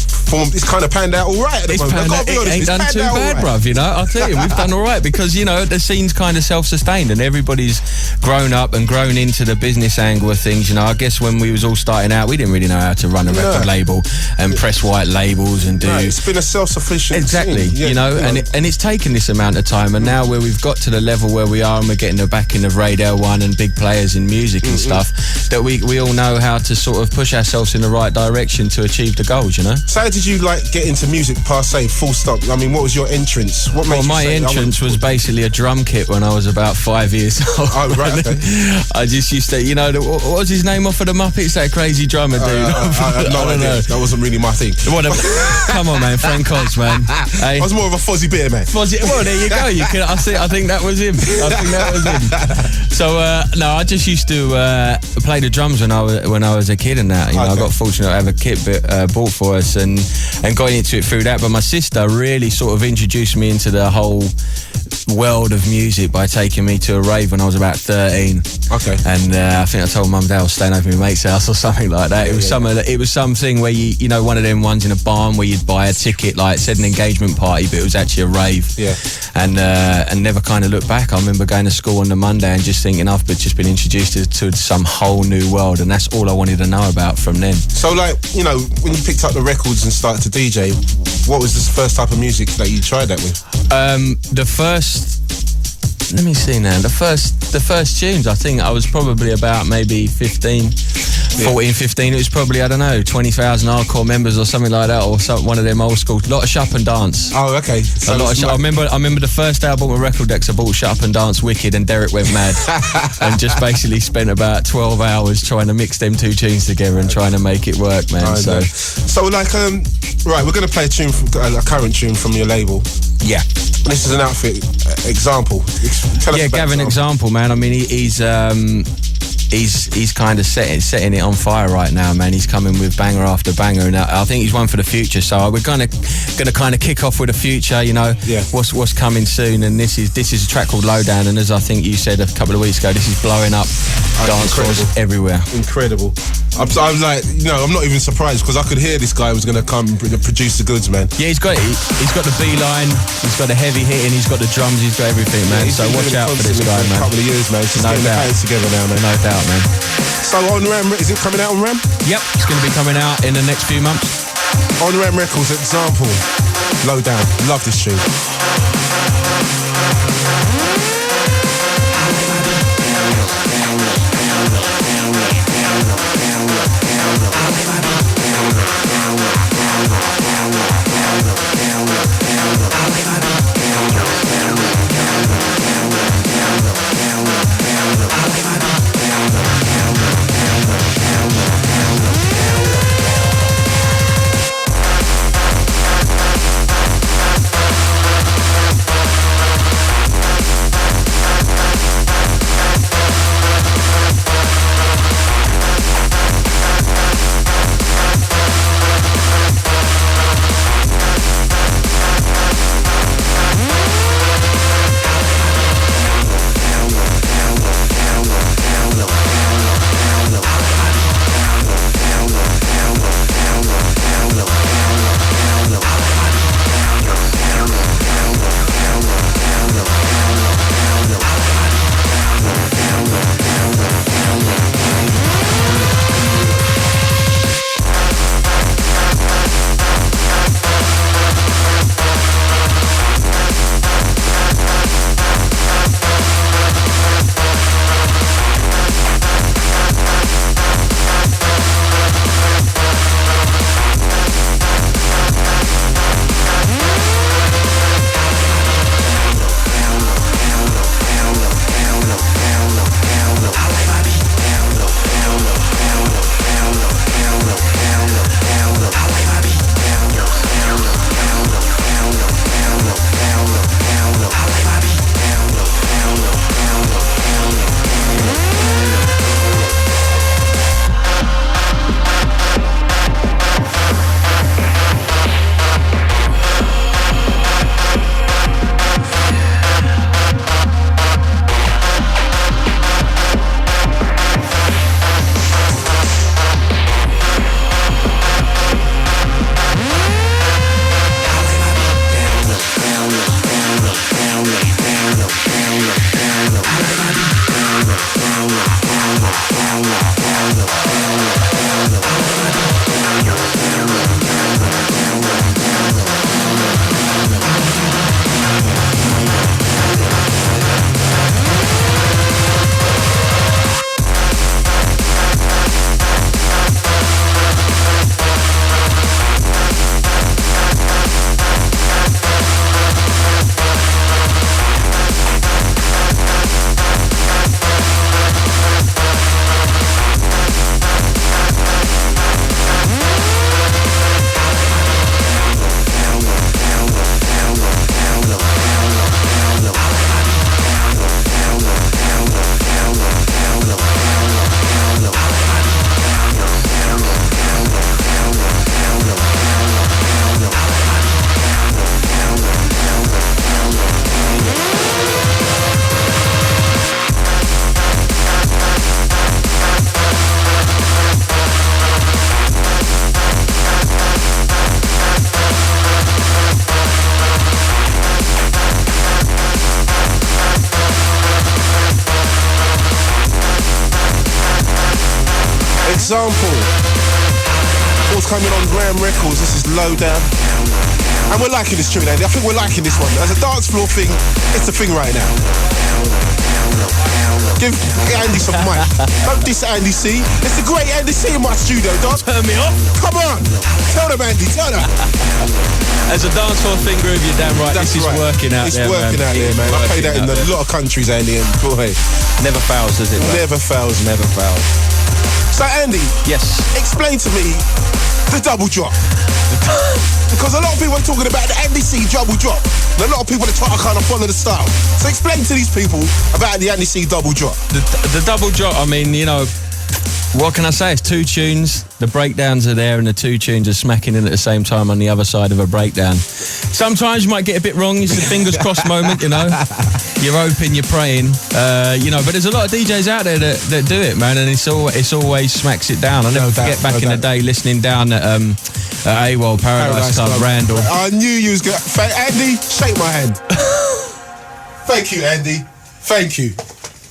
panned out all right at the moment. It ain't done too bad, bruv, you know. I'll tell you, we've done all right because, you know, the scene's kind of self-sustained and everybody's grown up and grown into the business angle of things, you know. I guess when we was all starting out, we didn't really know how to run a record label and press white labels and do... it's been a self-sufficient Exactly, scene. you know, and it's taken this amount of time, and now where we've got to the level where we are and we're getting the backing of Radar One and big players in music and stuff, that we all know how to sort of push ourselves in the right direction to achieve the goals, you know. So how did you, like, get into music per se, full stop? I mean, what was your entrance? What made my entrance was basically a drum kit when I was about 5 years old. Oh, right, okay. I just used to, you know, what was his name off of the Muppets, that crazy drummer dude? I don't know. That wasn't really my thing. Come on, man, Frank Oz, man. Hey. I was more of a Fozzie Bear man. Well, there you go. I think that was him. So, no, I just used to play the drums when I was a kid and that. You know, I got fortunate to have a kit bought for us and got into it through that. But my sister really sort of introduced me into the whole world of music by taking me to a rave when I was about 13. Okay. And I think I told Mum and Dad I was staying over at my mate's house or something like that. It was something where you know, one of them ones in a barn where you'd buy a ticket, like it said an engagement party, but it was actually a rave. Yeah. And never kind of looked back. I remember going to school on the Monday and just thinking I've just been introduced to some whole new world, and that's all I wanted to know about from then. So, like, you know, when you picked up the records and started to DJ, what was the first type of music that you tried that with? Let me see now. The first tunes, I think I was probably about maybe 14, 15. It was probably, I don't know, 20,000 hardcore members or something like that, or one of them old school. A lot of Shut Up and Dance. Oh, okay. So I remember the first album of Record Decks, I bought Shut Up and Dance, Wicked, and Derek Went Mad, and just basically spent about 12 hours trying to mix them two tunes together and trying to make it work, man. So like, right, we're going to play a current tune from your label. Yeah. This is an outfit example. Tell us about Gavin Example, man. I mean, he's kind of setting it on fire right now, man. He's coming with banger after banger, and I think he's one for the future. So we're gonna kind of kick off with the future, you know. Yeah. What's coming soon, and this is a track called Lowdown, and as I think you said a couple of weeks ago, this is blowing up dance floors everywhere. Incredible. I'm like, you know, I'm not even surprised because I could hear this guy was going to come and produce the goods, man. Yeah, he's got the B line, he's got the heavy hitting, he's got the drums, he's got everything, man. So watch out for this guy, man. A couple of years, man. Just no getting the hands together now, man. No doubt, man. So on RAM, is it coming out on RAM? Yep, it's going to be coming out in the next few months. On RAM Records, Example, Lowdown. Love this tune. example. What's coming on Ram Records? This is Lowdown. And we're liking this tune, Andy. I think we're liking this one. As a dance floor thing, it's the thing right now. Give Andy some mic. Don't diss Andy C. It's the great Andy C in my studio, dog. Turn me off. Come on. Tell them, Andy. Tell them. As a dancehall thing groove, you're damn right. That's this is right. working out it's there, working man. out there, man. I play that in a lot of countries, Andy, and boy, never fails, does it? Man? never fails. Never fails. So, Andy, Yes. explain to me the double drop. Because a lot of people are talking about the Andy C double drop. And a lot of people are trying to kind of follow the style. So explain to these people about the Andy C double drop. The double drop, I mean, you know, what can I say? It's two tunes. The breakdowns are there and the two tunes are smacking in at the same time on the other side of a breakdown. Sometimes you might get a bit wrong. It's a fingers crossed moment, you know. You're hoping, you're praying, you know. But there's a lot of DJs out there that do it, man, and it's always smacks it down. I never forget back in the day listening down at AWOL Paradise Club, Randall. I knew you was going to... Andy, shake my hand. Thank you, Andy. Thank you.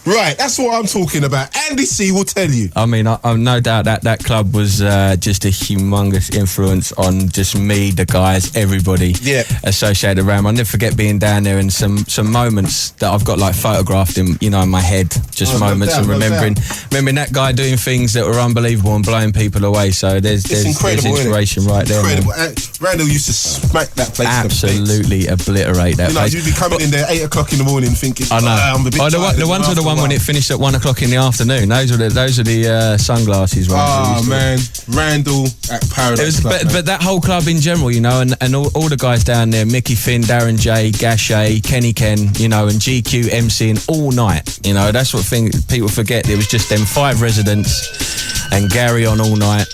Right, that's what I'm talking about. Andy C will tell you. I mean, I'm no doubt that club was just a humongous influence on just me, the guys, everybody associated around. I'll never forget being down there and some moments that I've got like photographed in, you know, in my head, just moments and remembering that guy doing things that were unbelievable and blowing people away. So there's inspiration right there. Incredible. Randall used to smack that place. Absolutely obliterate that place. You'd be coming in there 8 o'clock in the morning thinking, I know. I'm a bit tired. The ones were the one when it finished at 1 o'clock in the afternoon. Those are the sunglasses ones. Oh man, Randall at Paradise Club, but that whole club in general, you know, and all the guys down there, Mickey Finn, Darren J, Gachet, Kenny Ken, you know, and GQ MCing all night. You know, that's what people forget. It was just them 5 residents and Gary on all night.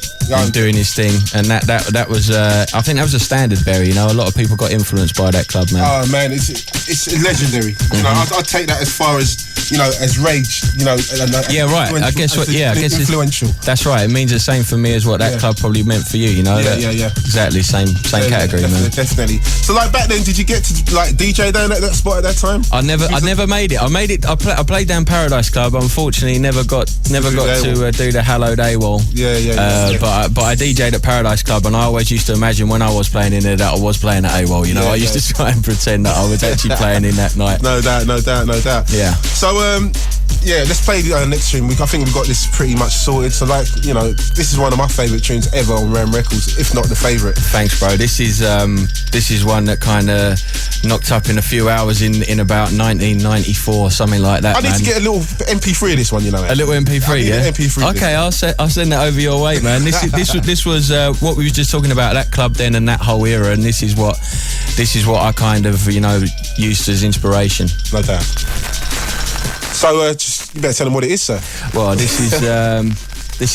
Doing his thing, and that was I think that was a standard, Barry. You know, a lot of people got influenced by that club, man. Oh man, it's legendary. You know, I'd take that as far as, you know, as Rage. You know, yeah, right. I guess influential. That's right. It means the same for me as what that club probably meant for you. You know, yeah. Exactly, same category, man. Definitely. So like back then, did you get to like DJ down at that spot at that time? I never made it. I played down Paradise Club. Unfortunately, never got to do the hallowed AWOL. But I DJ'd at Paradise Club, and I always used to imagine when I was playing in there that I was playing at AWOL. You know, I used to try and pretend that I was actually playing in that night. No doubt. Yeah. So let's play the next tune. I think we've got this pretty much sorted. So like, you know, this is one of my favourite tunes ever on Ram Records, if not the favourite. Thanks, bro. This is one that kind of knocked up in a few hours in about 1994, something like that. I need to get a little MP3 of this one, you know. A little MP3, yeah. MP3. Okay, I'll send that over your way, man. This was what we were just talking about, that club then and that whole era, and this is what I kind of, you know, used as inspiration. No doubt. So just you better tell them what it is, sir. Well, this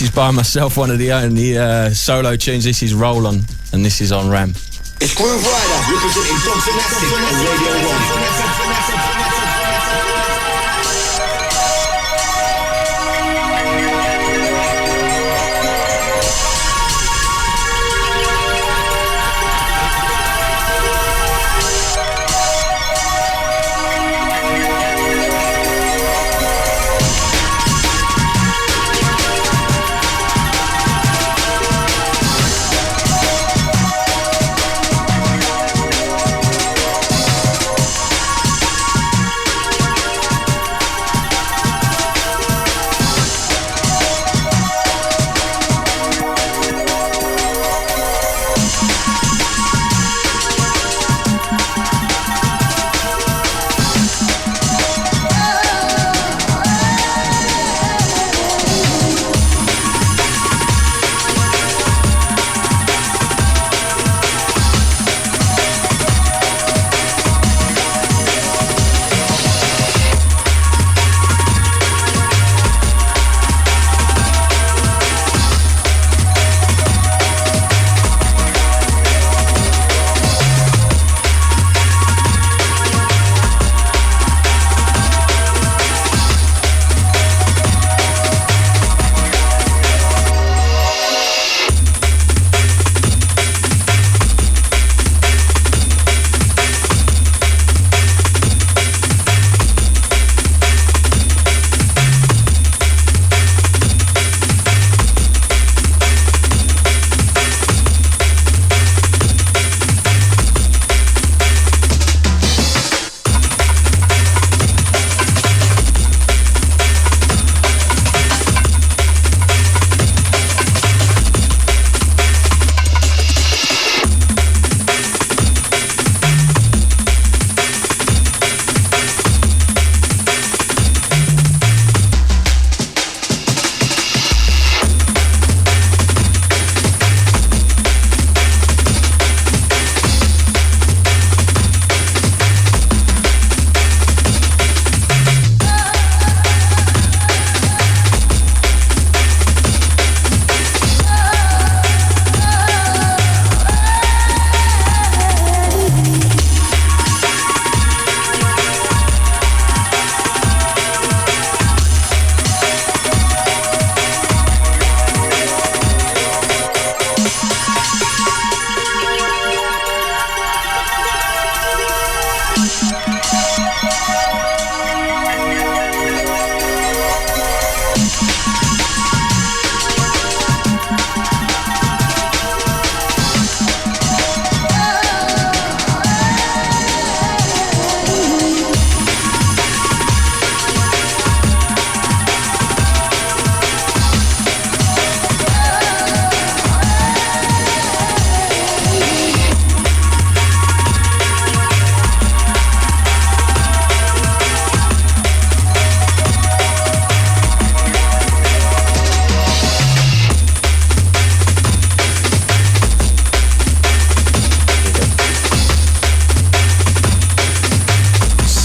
is by myself, one of the only solo tunes. This is Roll On, and this is on Ram. It's Grooverider representing Dogs and Acid on Radio 1.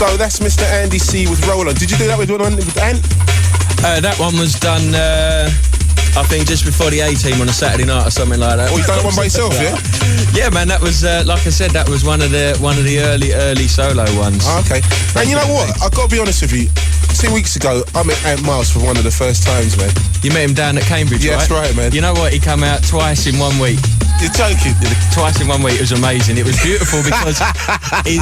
So that's Mr. Andy C with Roller. Did you do that with Ant? That one was done, I think, just before the A-Team on a Saturday night or something like that. Oh, you done that one by yourself, yeah? Yeah, man, that was, like I said, that was one of the early solo ones. Oh, okay. And you know what? I've got to be honest with you. 2 weeks ago, I met Ant Miles for one of the first times, man. You met him down at Cambridge, right? That's right, man. You know what? He come out twice in 1 week. You're joking? Twice in 1 week. It was amazing. It was beautiful because he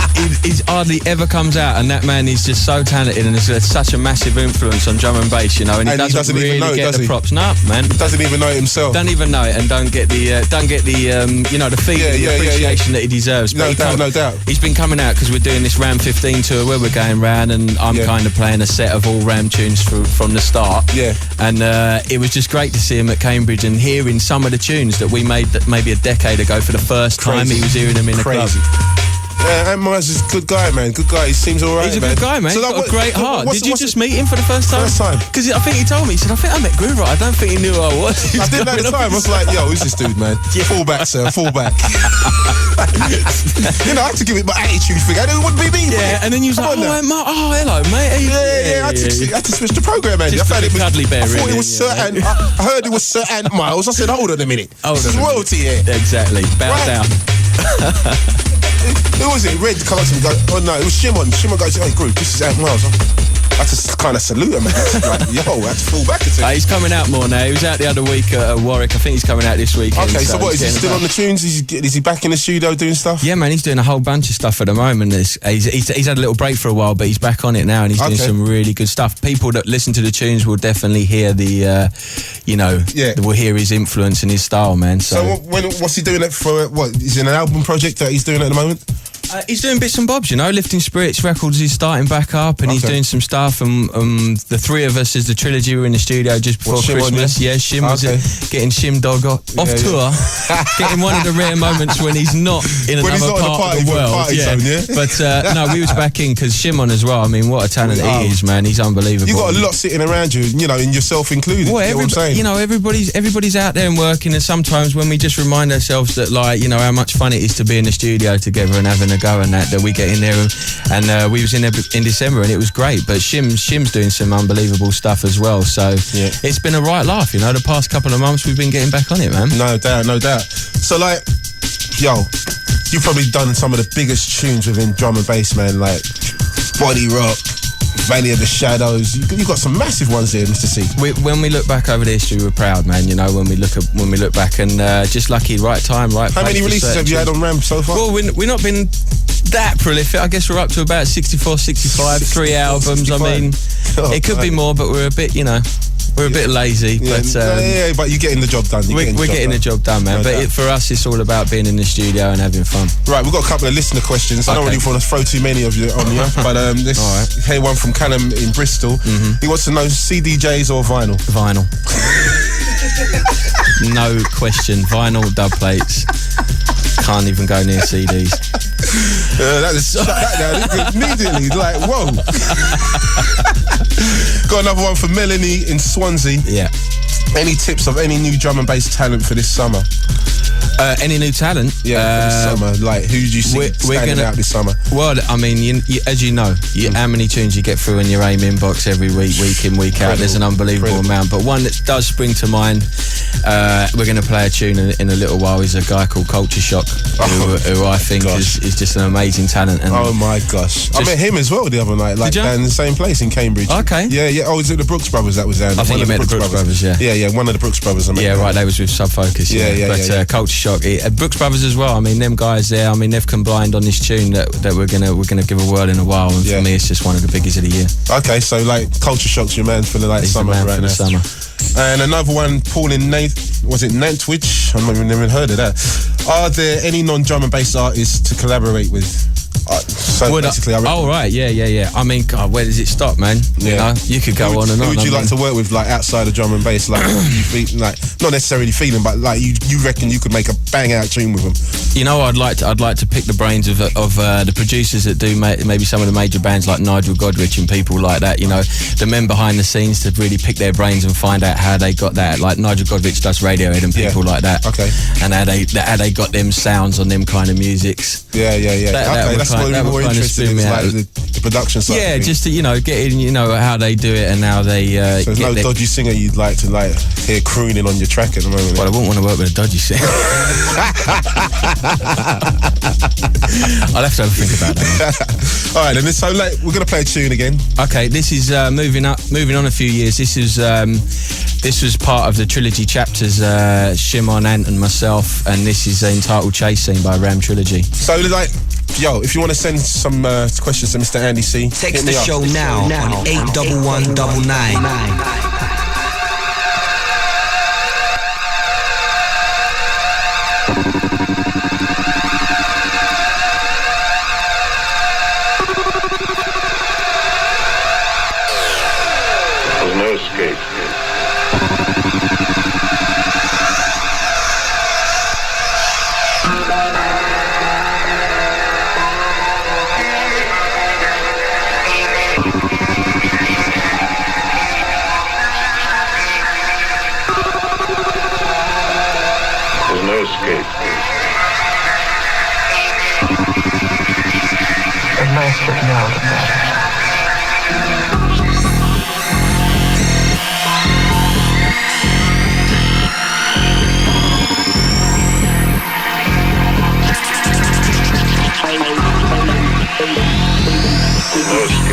hardly ever comes out, and that man is just so talented and has such a massive influence on drum and bass, you know. And he doesn't really even know get the props. No, man. He doesn't even know it himself. Don't even know it, and don't get the you know, the feeling, the appreciation that he deserves. But no doubt. He's been coming out because we're doing this Ram 15 tour where we're going round, and I'm kind of playing a set of all Ram tunes from the start. Yeah. And it was just great to see him at Cambridge and hearing some of the tunes that we made maybe a decade ago for the first time. He was hearing them in the club. Yeah, Ant Miles is a good guy, man. Good guy. He seems all right, He's a man. good guy, man. So he's got a great heart. Did you just meet him for the first time? First time. Because I think he told me, he said, I think I met Grooverider. I don't think he knew who I was. I didn't know at the time. I was like, yo, who's this dude, man? Fall back, sir. Fall back. You know, I had to give it my attitude thing. I didn't want to be me. Yeah, and then you was like, oh, hello, mate. Yeah. I had to switch the program, man. I thought it was Sir Ant. I heard it was Sir Ant Miles. I said, hold on a minute. This is royalty here. Exactly. Bow down. Who was it? Red come up to me and go, oh no, it was Shimon. Shimon goes, hey, group, this is Ant Miles. I had to kind of salute him, man. Like, yo, I had to fall back into it. He's coming out more now. He was out the other week at Warwick. I think he's coming out this weekend. Okay, so what, is he still on the tunes? Is he back in the studio doing stuff? Yeah, man, he's doing a whole bunch of stuff at the moment. He's had a little break for a while, but he's back on it now, and he's doing some really good stuff. People that listen to the tunes will definitely hear will hear his influence and his style, man. So what's he doing it for? What, is it an album project that he's doing at the moment? He's doing bits and bobs, you know. Lifting Spirits Records is starting back up, and he's doing some stuff. And the three of us as the trilogy were in the studio just before Christmas. Shim was getting Shim Dog off tour, getting one of the rare moments when he's not in another part of the world. But no, we was back in because Shimon as well. I mean, what a talent he is, man. He's unbelievable. You got a lot sitting around you, you know, and yourself included. Well, you know what I'm saying? You know, everybody's out there and working, and sometimes when we just remind ourselves that, like, you know, how much fun it is to be in the studio together and having a go and that we get in there, and we was in there in December and it was great. But Shim's doing some unbelievable stuff as well, so it's been a right laugh, you know. The past couple of months we've been getting back on it, man. No doubt. So, like, yo, you've probably done some of the biggest tunes within drum and bass, man, like Body Rock, Valley of the Shadows. You got some massive ones there, Mr. C. When we look back over the history, we're proud, man. You know, when we look back, and just lucky, right time, right place. How many releases have you had on Ram so far? Well, we've not been that prolific. I guess we're up to about 64, 65, 3 albums. 65. I mean, it could be more, but we're a bit, you know, we're a bit lazy. Yeah, but you're getting the job done. We're getting the job done, man. But for us, it's all about being in the studio and having fun. Right, we've got a couple of listener questions. I don't really want to throw too many of you on you, but here's one from Callum in Bristol. He wants to know CDJs or vinyl? Vinyl. No question. Vinyl dub plates. Can't even go near CDs. That is immediately like, whoa. Got another one for Melanie in Swansea. Yeah. Any tips of any new drum and bass talent for this summer? Any new talent? Yeah, for this summer. Like, who do you see standing out this summer? Well, I mean, as you know, how many tunes you get through in your AIM inbox every week in, week out. There's an unbelievable amount. But one that does spring to mind, we're going to play a tune in a little while, is a guy called Culture Shock, who I think is just an amazing talent. And oh my gosh. I met him as well the other night, like down in the same place in Cambridge. Okay. Yeah. Oh, was it the Brooks brothers that was down there? I think you met the Brooks brothers, yeah. Yeah, one of the Brooks brothers. Right, they was with Sub Focus. But Culture Shock, Brooks brothers as well. I mean, them guys there. I mean, they've combined on this tune that we're gonna give a whirl in a while. And for me, it's just one of the biggies of the year. Okay, so like Culture Shock's your man for the summer, right now. Summer. And another one, Paul in Nantwich. I've never even heard of that. Are there any non-drum and bass artists to collaborate with? Right, yeah. I mean, God, where does it stop, man? You know, you could go on and on. Who would you like to work with, like outside of drum and bass? Like, not necessarily feeling, but like you reckon you could make a bang out tune with them? You know, I'd like to pick the brains of the producers that do maybe some of the major bands like Nigel Godrich and people like that. You know, the men behind the scenes to really pick their brains and find out how they got that. Like Nigel Godrich does Radiohead and people like that. Okay. And how they got them sounds on them kind of musics. Yeah. That would probably more interested in like the production side. Yeah, just to, getting how they do it and how they. So there's no dodgy singer you'd like to hear crooning on your track at the moment. Well, I wouldn't want to work with a dodgy singer. I'll have to have a think about that. All right, then. So we're gonna play a tune again. Okay, this is moving on a few years. This was part of the trilogy chapters. Shimon, Ant, and myself, and this is entitled "Chase Scene" by Ram Trilogy. So if you want to send some questions to Mr. Andy C, text the show now on 81199. There's no escape. There's no escape. A master now of matter. No escape. A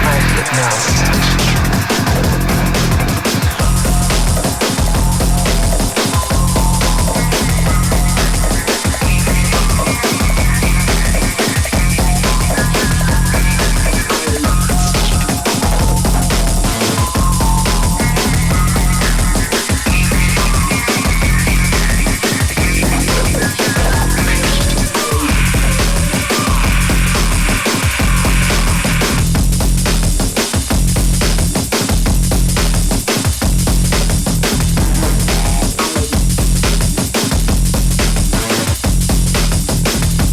master now of matter.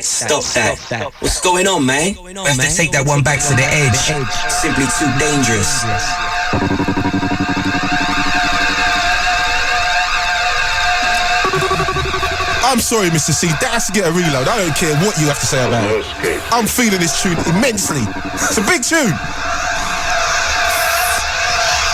Stop that. What's going on, man? We have to take that one back to the edge. Simply too dangerous. I'm sorry, Mr. C. That has to get a reload. I don't care what you have to say about it. I'm feeling this tune immensely. It's a big tune.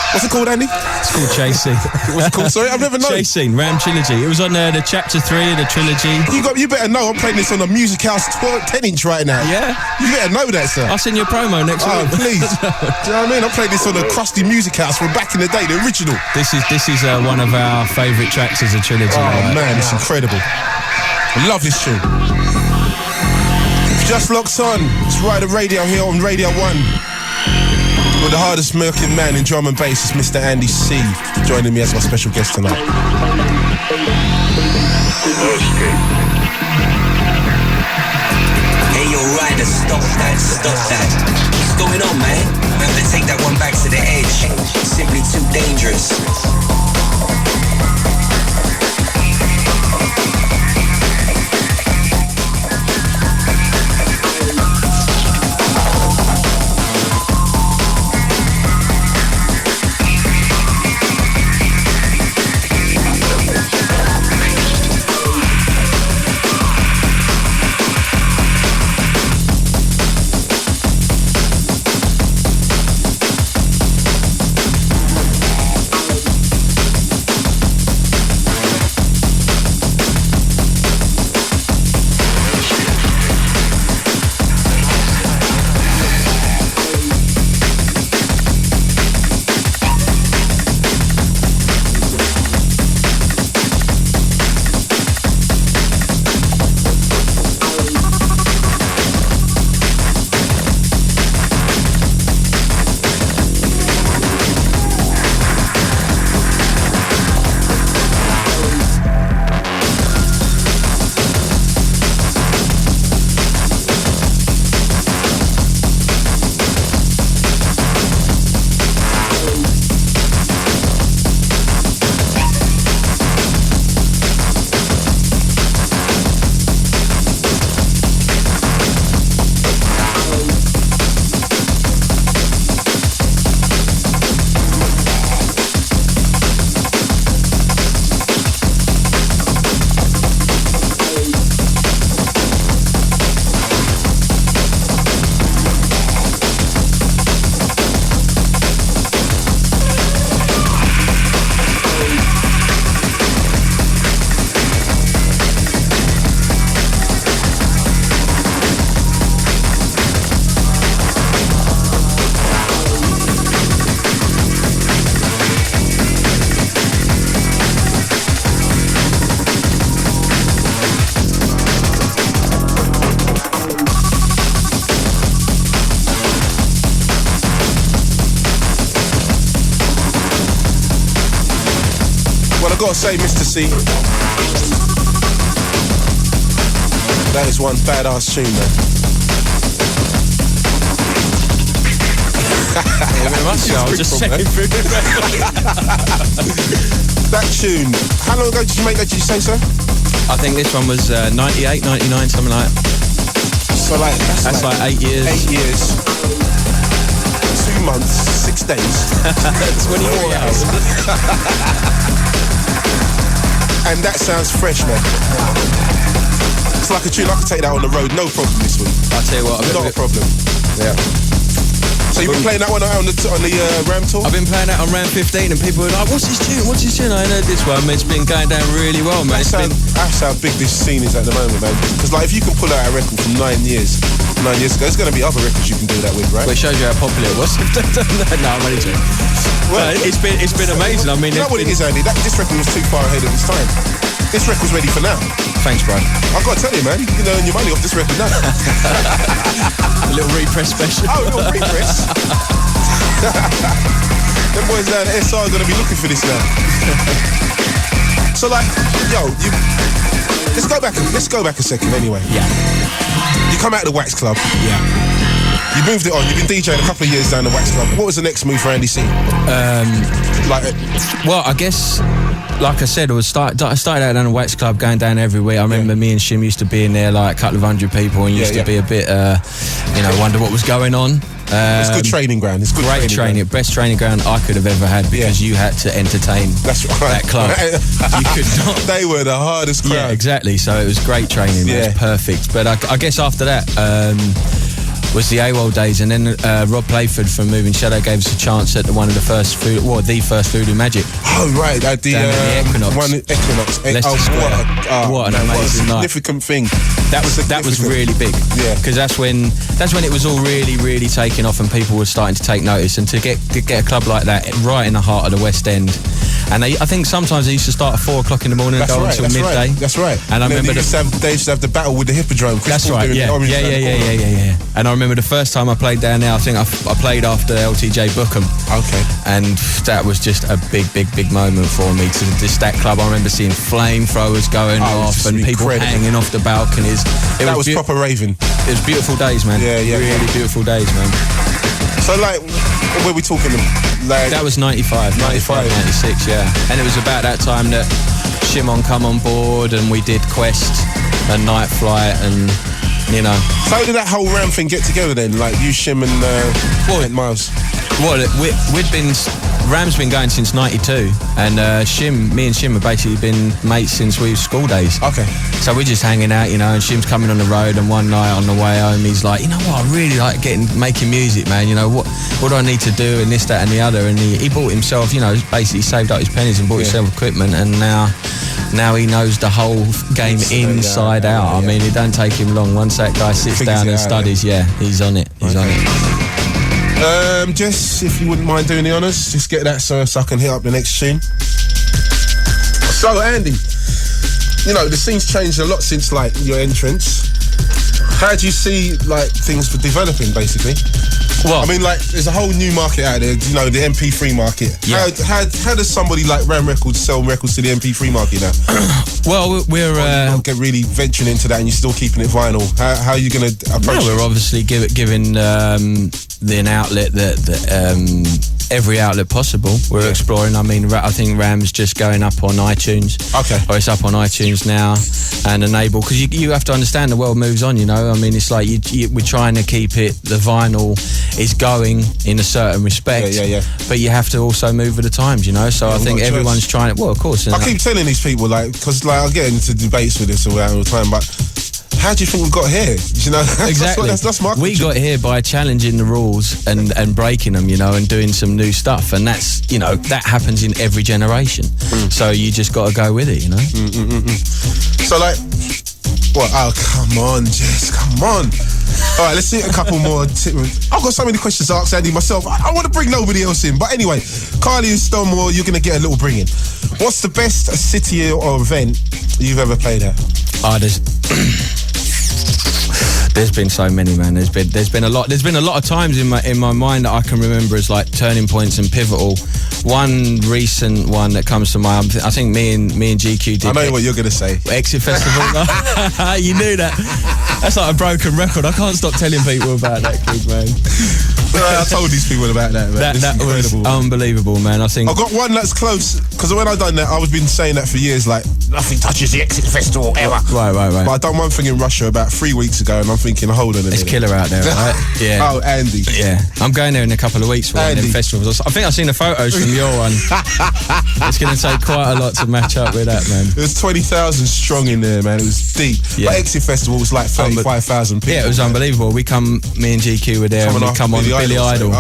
What's it called, Andy? It's called Chase Scene. What's it called? Sorry, I've never known. Chase Scene, Ram Trilogy. It was on the chapter 3 of the trilogy. You better know. I'm playing this on the Music House 10-inch right now. Yeah? You better know that, sir. I'll send you a promo next week. Oh, please. Do you know what I mean? I'm playing this on the crusty Music House from back in the day, the original. This is one of our favourite tracks as a trilogy. Oh, man, it's incredible. I love this tune. Just locked on. It's Rider Radio here on Radio 1. With the hardest working man in drum and bass is Mr. Andy C, joining me as my special guest tonight. Hey, yo, Ryder, stop that. What's going on, man? We have to take that one back to the edge. Simply too dangerous. gotta say, Mr. C, that is one badass tune, man. I was just checking through the That tune, how long ago did you make that, did you say so? I think this one was 98, 99, something like that. So like, that's like 8 years. 8 years. 2 months, 6 days. 24 hours. And that sounds fresh, man. It's like a tune, I could take that on the road, no problem this week. I'll tell you what, not a problem. Yeah. So you've been playing that one on the Ram tour? I've been playing that on Ram 15 and people were like, what's this tune? What's this tune? I heard this one. It's been going down really well, man. That's how big this scene is at the moment, man. Because like, if you can pull out a record from 9 years ago, there's going to be other records you can do that with, right? Well, it shows you how popular it was. No, I'm only joking. Well, it's been amazing. I mean, you know what it is, Andy? This record was too far ahead of its time. This record's ready for now. Thanks, bro. I've got to tell you, man, you can earn your money off this record now. A little RePres special. Oh, a little RePres. Them boys down at SR are going to be looking for this now. So, like, yo, let's go back a second anyway. Yeah. You come out of the Wax Club. Yeah. You moved it on. You've been DJing a couple of years down the Wax Club. What was the next move for Andy C? Well, I guess, like I said, I started out down the Wax Club, going down every week. I remember me and Shim used to be in there like a couple of hundred people, and used to be a bit, wonder what was going on. It's good training ground. It's good great training. Best training ground I could have ever had, because you had to entertain that club. You could not. They were the hardest crowd. Yeah, exactly. So it was great training. It was perfect. But I guess after that was the AWOL days, and then Rob Playford from Moving Shadow gave us a chance at the first Voodoo Magic. Oh right, at the Equinox. Equinox. What an amazing night! Significant thing. That was really big. Yeah, because that's when it was all really taking off, and people were starting to take notice. And to get a club like that right in the heart of the West End. And I think sometimes they used to start at 4 o'clock in the morning and go until midday. That's right. And I remember they used to have the battle with the Hippodrome. That's right. Yeah. And I remember the first time I played down there, I think I played after LTJ Bookham. Okay. And that was just a big moment for me. To just that club, I remember seeing flamethrowers going off and people hanging off the balconies. That was proper raving. It was beautiful days, man. Yeah. Really beautiful days, man. So like, were we talking like... That was 95, 96, yeah. And it was about that time that Shimon come on board and we did Quest and Night Flight and, you know. So how did that whole Ram thing get together then? Like you, Shim and Miles? Well, Ram's been going since 92, and me and Shim have basically been mates since we were school days. Okay. So we're just hanging out, you know, and Shim's coming on the road, and one night on the way home, he's like, you know what, I really like making music, man, you know, what do I need to do, and this, that, and the other, and he bought himself, you know, basically saved up his pennies and bought himself equipment, and now he knows the whole game inside out. I mean, it don't take him long. Once that guy sits down and studies, he's on it. He's on it. Jess, if you wouldn't mind doing the honours, just get that so I can hit up the next tune. So, Andy, you know, the scene's changed a lot since, like, your entrance. How do you see, like, things for developing, basically? Well, I mean, like, there's a whole new market out there, you know, the MP3 market. Yeah. How does somebody like Ram Records sell records to the MP3 market now? Well, we're... don't get really venturing into that and you're still keeping it vinyl. How are you going to approach it? We're obviously giving an outlet that every outlet possible. We're exploring. I mean, I think Ram's just going up on iTunes. Okay. Or it's up on iTunes now and enable... Because you have to understand the world moves on, you know? I mean, it's like we're trying to keep it... The vinyl is going in a certain respect. Yeah. But you have to also move with the times, you know? So I think everyone's trying to... Well, of course. I keep telling these people, like... Because, like, I get into debates with this all the time, but... How do you think we got here? You know, exactly. That's my we got here by challenging the rules and breaking them, you know, and doing some new stuff. And that's, you know, that happens in every generation. So you just got to go with it, you know. So like, what? Oh, come on, Jess, come on. All right, let's see a couple more. I've got so many questions to ask Andy myself. I want to bring nobody else in. But anyway, Carly and Stonewall, you're going to get a little bring in. What's the best city or event you've ever played at? There's been so many, man. There's been a lot. There's been a lot of times in my mind that I can remember as like turning points and pivotal one recent one that comes to mind. I think me and GQ did. I know what you're gonna say. Exit Festival. You knew that. That's like a broken record. I can't stop telling people about that gig, man. I told these people about that, man. That was unbelievable, man. I think I've got one that's close, because when I done that, I was been saying that for years, like, nothing touches the Exit Festival ever. Right. But I done one thing in Russia about 3 weeks ago, and I'm thinking, hold on a minute. It's killer out there, right? Yeah. Oh, Andy. Yeah. I'm going there in a couple of weeks for one of them festivals. I think I've seen the photos from your one. It's going to take quite a lot to match up with that, man. There's 20,000 strong in there, man. It was deep. Yeah. But Exit Festival was like 35,000 people. Yeah, it was unbelievable. Me and GQ were there, and we come on Billy Idol.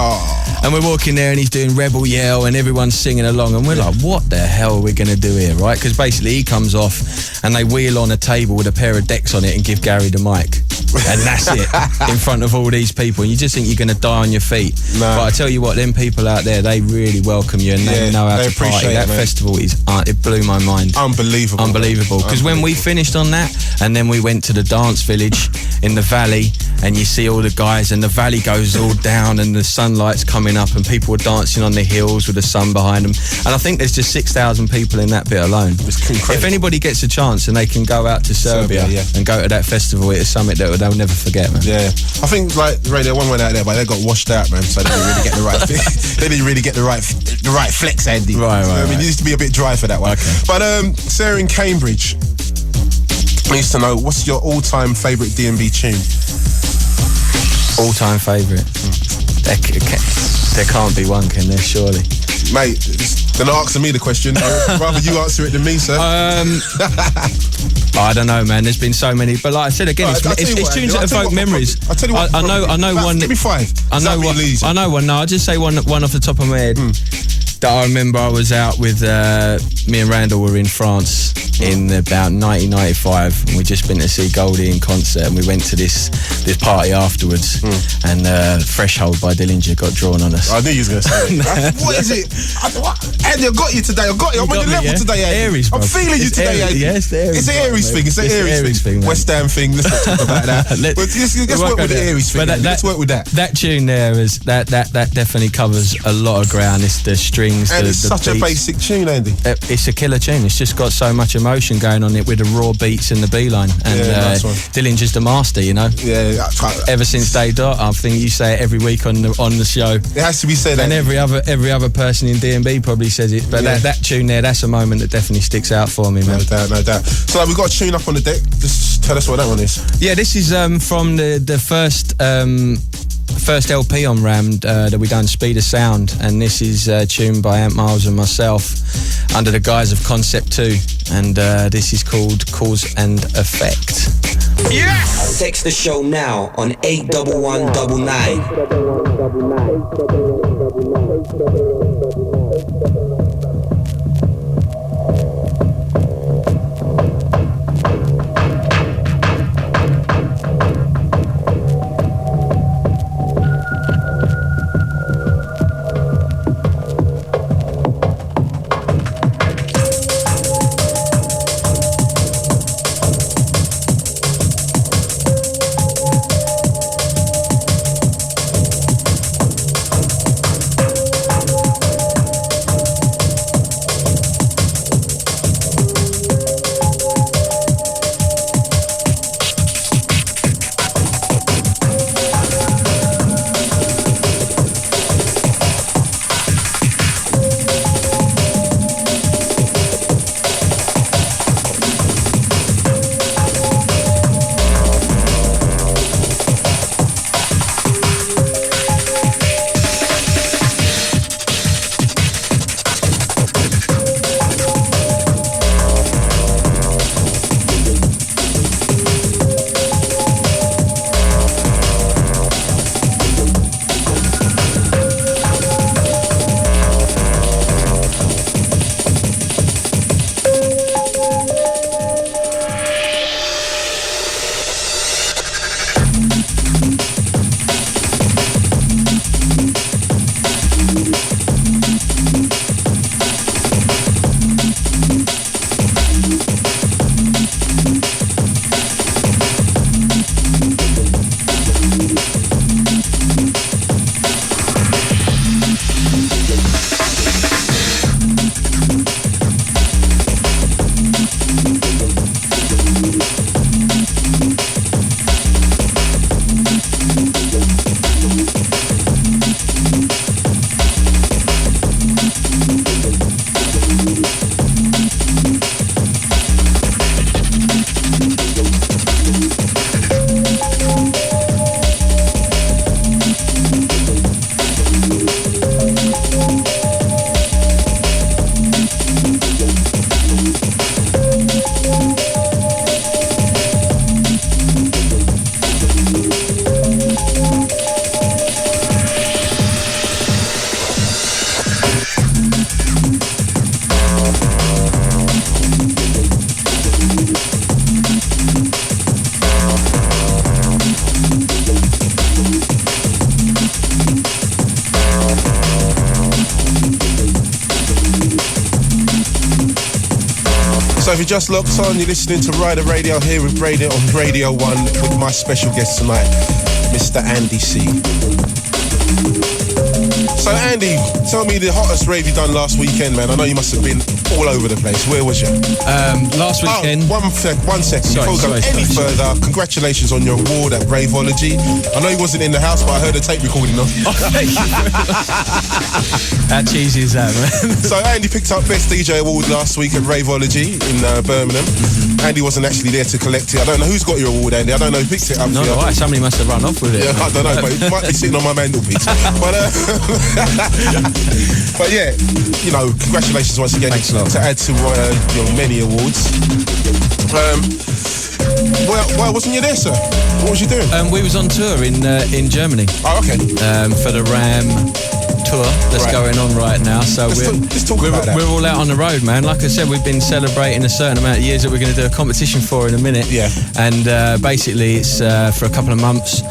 And we're walking there, and he's doing Rebel Yell, and everyone's singing along, and we're like, what the hell are we going to do here, right? Because basically he comes off, and they wheel on a table with a pair of decks on it and give Gary the mic. And that's it, in front of all these people. And you just think you're going to die on your feet. No. But I tell you what, them people out there, they really welcome you, and they know how to party. That festival it blew my mind. Unbelievable. Because when we finished on that, and then we went to the dance village in the valley, and you see all the guys, and the valley goes all down, and the sunlight's coming up, and people are dancing on the hills with the sun behind them. And I think there's just 6,000 people in that bit alone. It's incredible. If anybody gets a chance and they can go out to Serbia and go to that festival, it's something that they'll never forget, man. Yeah, I think like Radio 1 went out there, but they got washed out, man. So they didn't really get the right. They didn't really get the right flex, Andy. Right. I mean, it used to be a bit dry for that one. Okay. But Sarah in Cambridge needs to know, what's your all-time favourite D&B tune? All-time favourite? There can't be one, can there? Surely, mate. They're not asking me the question. Rather you answer it than me, sir. I don't know, man. There's been so many, but like I said again, it's tunes that evoke memories. I tell you what. I know one. Give me five. I know one. No, I'll just say one off the top of my head. That I remember I was out with me and Randall were in France in about 1995, and we'd just been to see Goldie in concert, and we went to this party afterwards, and Threshold by Dillinja got drawn on us. I knew you was going to say that. What is it? Andy, I got you today. I got you. I'm on your level today, Andy. Aries, I'm feeling you today, Andy. Yeah, it's the Aries. It's an Aries thing. It's an Aries thing. West Ham thing. Let's not talk about that. Let's work with the Aries thing. Let's work with that. That tune there is that definitely covers a lot of ground. It's the strings, and the it's such beats. A basic tune, Andy. It's a killer tune. It's just got so much emotion going on it with the raw beats and the B-line. And nice Dillinja's the master, you know. Yeah. Ever since Day Dot, I think you say it every week on the show. It has to be said. And every other person in D&B probably says it. But that tune there, that's a moment that definitely sticks out for me, man. No doubt. So we've got a tune up on the deck. Just tell us what that one is. Yeah, this is from the first LP on Rammed that we done, Speed of Sound, and this is tuned by Ant Miles and myself under the guise of Concept 2, and this is called Cause and Effect. Yes! Text the show now on 81199. So if you just locked on, you're listening to Rider Radio here with Radio on Radio 1 with my special guest tonight, Mr. Andy C. So Andy, tell me the hottest rave you done last weekend, man. I know you must have been all over the place. Where was you? Last weekend. Oh, one second. Before we go any further, congratulations on your award at Raveology. I know he wasn't in the house, but I heard a tape recording on. Oh, thank you. How cheesy is that, man? So Andy picked up Best DJ Award last week at Raveology in Birmingham. Andy wasn't actually there to collect it. I don't know who's got your award, Andy. I don't know who picked it up. No, right. Somebody must have run off with it. Yeah, I don't know, but it might be sitting on my mantelpiece. But yeah, you know, congratulations once again to add to your many awards. Why wasn't you there, sir? What was you doing? We was on tour in Germany. Oh, okay. For the Ram tour that's going on right now. So let's talk about that. We're all out on the road, man. Like I said, we've been celebrating a certain amount of years that we're going to do a competition for in a minute. Yeah. And basically, it's for a couple of months.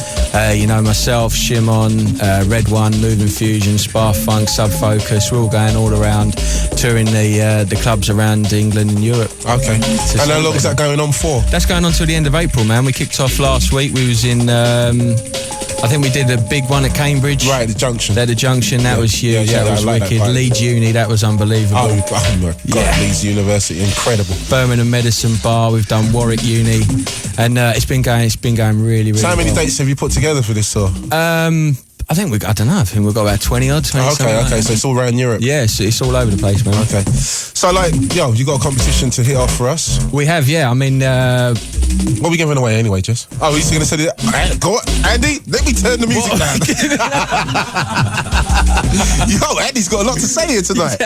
You know, myself, Shimon, Red One, Moving Fusion, Spa Funk, Sub Focus. We're all going all around, touring the clubs around England and Europe. Okay. And how long is that going on for? That's going on till the end of April, man. We kicked off last week. We was in. I think we did a big one at Cambridge. Right, the Junction. The Junction, that was huge. Yeah, that was like wicked. that, Leeds Uni, that was unbelievable. Oh my God, Leeds University, incredible. Birmingham Medicine Bar, we've done Warwick Uni, and it's been going really, really. So how many dates have you put together for this tour? I think we've got about 20 odd. 20 okay, so it's all around Europe. Yeah, it's all over the place, man. Okay. So you got a competition to hit off for us? We have, yeah. I mean, what are we giving away anyway, Jess? Oh, he's going to say that. Go on, Andy, let me turn the music down. Yo, Andy's got a lot to say here tonight.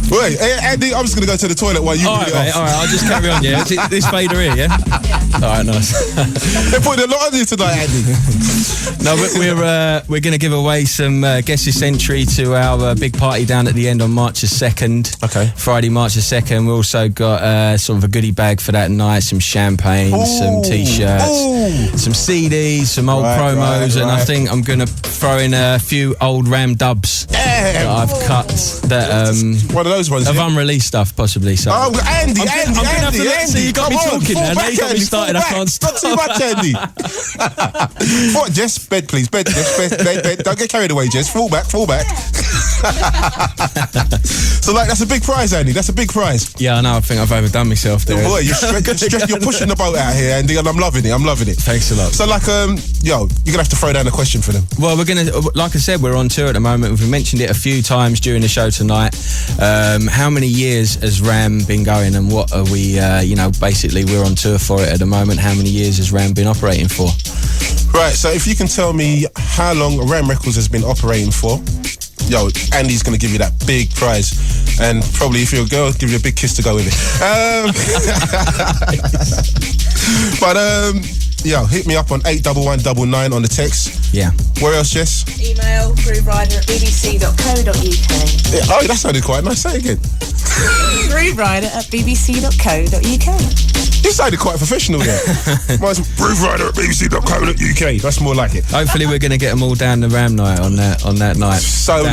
Wait, Andy, I'm just going to go to the toilet while you put it off. All right, I'll just carry on, yeah. This fader here, yeah? All right, nice. They're putting a lot on you tonight, Andy. No, but we're going to give away some guest entry to our big party down at the end on March the 2nd. Okay. Friday, March the 2nd. We also got sort of a goodie bag for that night, some champagne, some T-shirts, some CDs, some old promos, and I think I'm going to throw in a few old Ram dubs that I've cut that one of those ones of unreleased stuff, possibly. So Andy, so you got me talking now. Now you got me started. I can't stop. Not too much, Andy. Jess, bed, please. Bed, Jess, bed. Don't get carried away, Jess. Fall back. So, that's a big prize, Andy. That's a big prize. Yeah, I know. I think I've overdone myself there. Boy, you're pushing the boat out here, Andy, and I'm loving it. Thanks a lot. So, you're going to have to throw down a question for them. Well, we're going to, like I said, we're on tour at the moment. We've mentioned it a few times during the show tonight. How many years has Ram been going, and what are we, basically we're on tour for it at the moment. How many years has Ram been operating for? Right, so if you can tell me how long Ram Records has been operating for, Andy's going to give you that big prize. And probably if you're a girl, give you a big kiss to go with it. Hit me up on 81199 on the text. Yeah. Where else, Jess? Email grooverider@bbc.co.uk. Yeah, that sounded quite nice. Say it again. grooverider@bbc.co.uk. You sounded quite professional there. grooverider@bbc.co.uk. That's more like it. Hopefully we're going to get them all down the Ram night on that night. So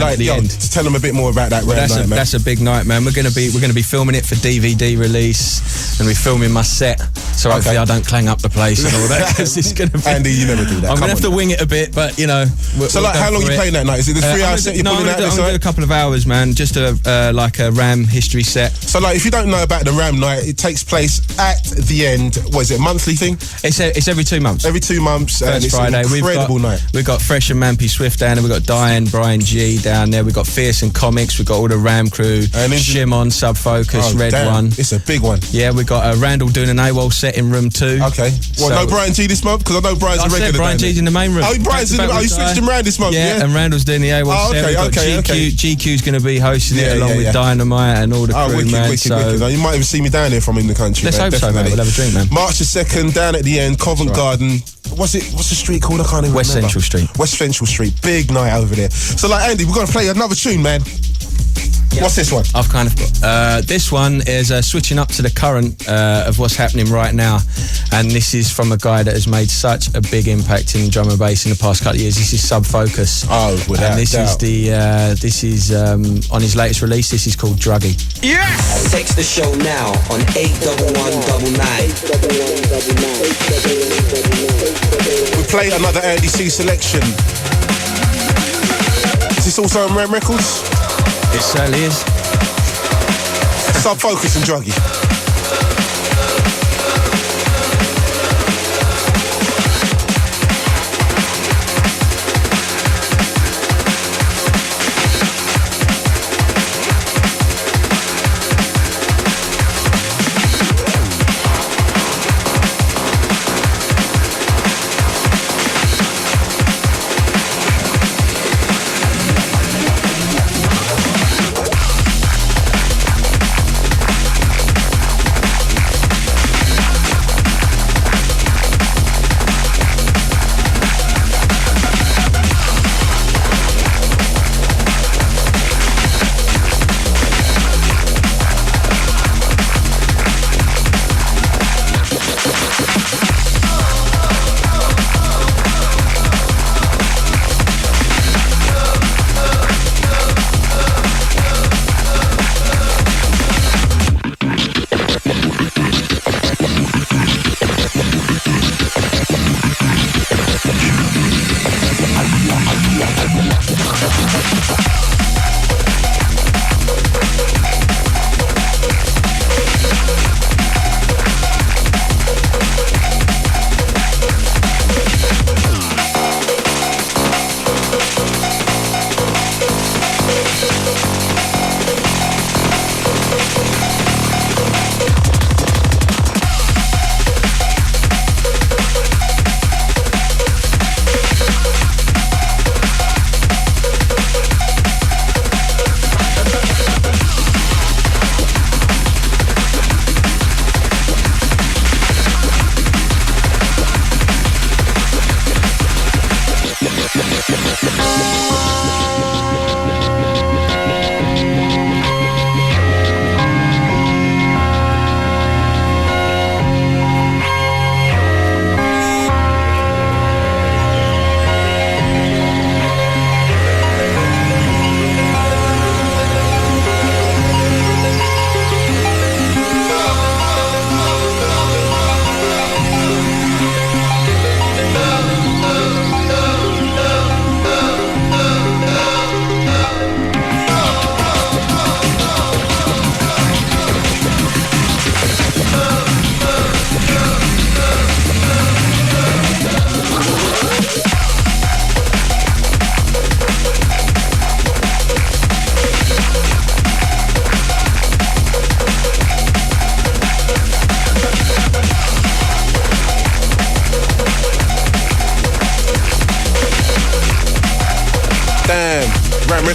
tell them a bit more about that Ram night, man. That's a big night, man. We're going to be filming it for DVD release, and we're filming my set. So hopefully I don't clang up the place and all that, because it's going to be... Andy, you never do that. I'm going to have to wing it a bit, but So how long are you playing that night? Is it the 3 hour set you're pulling out? I'm going to do a couple of hours, man. Just a Ram history set. So if you don't know about the Ram night, it takes place at the end. What is it, a monthly thing? It's every 2 months. Every 2 months. First and it's Friday. an incredible night. We've got Fresh and Mampy Swift down there. We've got Diane, Brian G down there. We've got Fierce and Comics. We've got all the Ram crew. Shimon, Sub Focus, Red One. It's a big one. Yeah, we've got Randall doing an AWOL set in room 2. Okay. No Brian G this month? Because I know Brian's a regular. Brian G's in the main room. Oh, Brian's in the main room. You switched him around this month, yeah? And Randall's doing the AWOL set. We've got GQ's going to be hosting it along with Dynamite and all the crew, man. Wicked. You might even see me down there from in the country. Let's hope so, man. We'll have a drink, man. March the 2nd, down at the end, Covent Garden. What's the street called? I can't even remember. West Central Street. Big night over there. So, Andy, we're going to play another tune, man. What's this one? I've kind of got... this one is switching up to the current of what's happening right now. And this is from a guy that has made such a big impact in drum and bass in the past couple of years. This is Sub Focus. Oh, without and this doubt. is on his latest release. This is called Druggy. Yes! Text the show now on 81199. We play another Andy C selection. Is this also on Ram Records? It certainly is. Sub Focus and Druggy.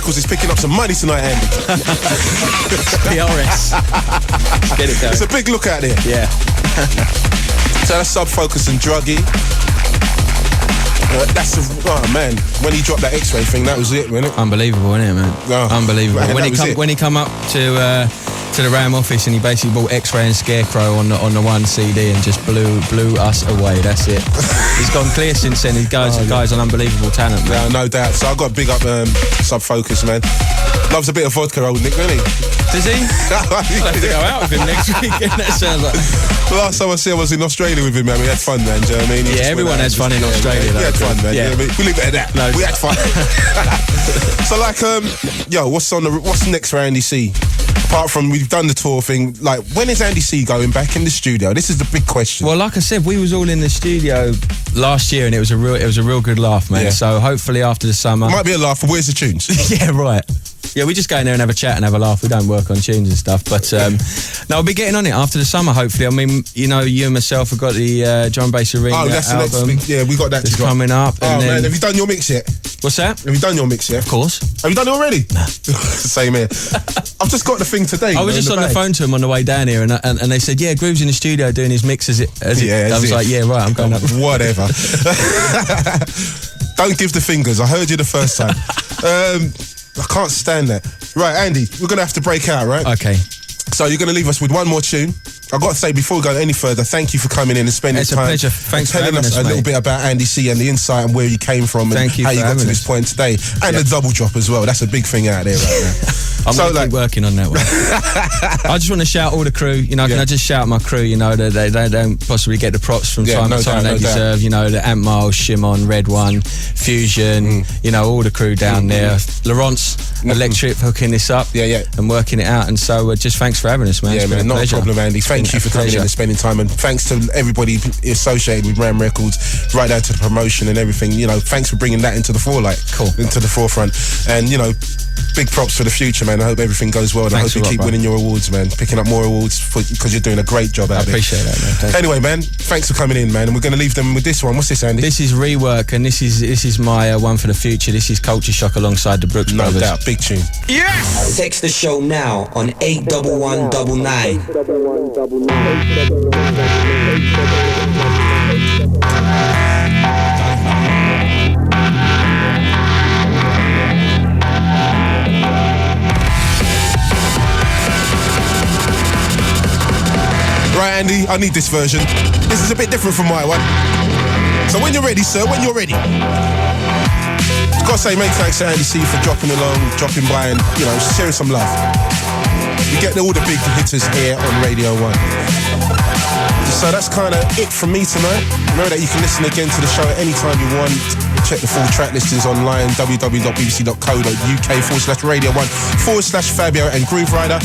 Is picking up some money tonight, Andy. PRS. Get it going. It's a big look out there. Yeah. So that's Sub Focus and Druggy. Oh man, when he dropped that X-Ray thing, that was it, wasn't it? Unbelievable, isn't it, man? Oh, unbelievable. Man, when he come up to the Ram office and he basically bought X-Ray and Scarecrow on the one CD and just blew us away. That's it. He's gone clear since then. The guy's an unbelievable talent, man. No doubt. So I got to big up Sub Focus, man. Loves a bit of vodka, old Nick, doesn't he? Does he? I'll have to go out with him next weekend. That sounds like... The last time I see him was in Australia with him, man. We had fun, man. Do you know what I mean? Yeah, everyone has fun in Australia. We had fun, man. Yeah. You know what I mean? We leave it at that. No, we had fun. So, like, what's next for Andy C? Apart from we've done the tour thing, like, when is Andy C going back in the studio? This is the big question. Well, like I said, we was all in the studio last year and it was a real good laugh, man. Yeah. So hopefully after the summer... Might be a laugh, but where's the tunes? Yeah, right. Yeah, we just go in there and have a chat and have a laugh. We don't work on tunes and stuff. But no, we'll be getting on it after the summer, hopefully. I mean, you know, you and myself have got the Drum Bass Arena album. That's the next thing. Yeah, we got that. It's coming up. Oh, man, have you done your mix yet? What's that? Have you done your mix yet? Of course. Have you done it already? No. Same here. I've just got the thing today. I was just on the phone to him on the way down here and they said, yeah, Groove's in the studio doing his mix as it. I was like, yeah, right, I'm going up. Whatever. Don't give the fingers. I heard you the first time. I can't stand that. Right, Andy, we're going to have to break out, right? Okay. So you're going to leave us with one more tune. I've got to say, before we go any further, thank you for coming in and spending time. It's a pleasure. Thanks for telling having us a mate. little bit about Andy C and the insight and where you came from and how you got to this point today. And the double drop as well. That's a big thing out there right now. I'm going to keep working on that one. I just want to shout all the crew. You know, can I just shout my crew? You know, they don't possibly get the props from time to time they deserve. You know, the Ant Miles, Shimon, Red One, Fusion. You know, all the crew down there. Laurence Electric hooking this up. And working it out. And so just thanks for having us, man. Yeah, man, not a problem, Andy. Thank you for coming in and spending time, and thanks to everybody associated with Ram Records, right down to the promotion and everything. You know, thanks for bringing that into the into the forefront. And you know, big props for the future, man. I hope everything goes well, and I hope you keep winning your awards, man. Picking up more awards because you're doing a great job out there. I appreciate that, man. Anyway, man, thanks for coming in, man. And we're going to leave them with this one. What's this, Andy? This is Rework, and this is my one for the future. This is Culture Shock alongside the Brookes brothers. No doubt, big tune. Yes! Text the show now on 81199. Right, Andy, I need this version. This is a bit different from my one. So when you're ready, sir, when you're ready. Gotta say, many thanks to Andy C for dropping by and, you know, sharing some love. You get all the big hitters here on Radio 1. So that's kind of it from me tonight. Remember that you can listen again to the show at any time you want. Check the full track listings online, www.bbc.co.uk/Radio1/Fabio and Grooverider.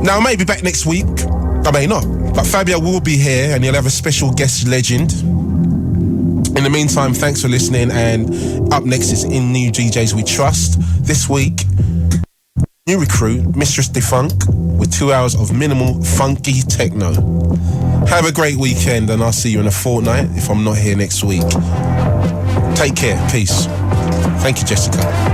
Now, I may be back next week. I may not, but Fabio will be here and he'll have a special guest legend. In the meantime, thanks for listening, and up next is In New DJs We Trust. This week, new recruit, Mistress Defunk, with 2 hours of minimal funky techno. Have a great weekend, and I'll see you in a fortnight if I'm not here next week. Take care, peace. Thank you, Jessica.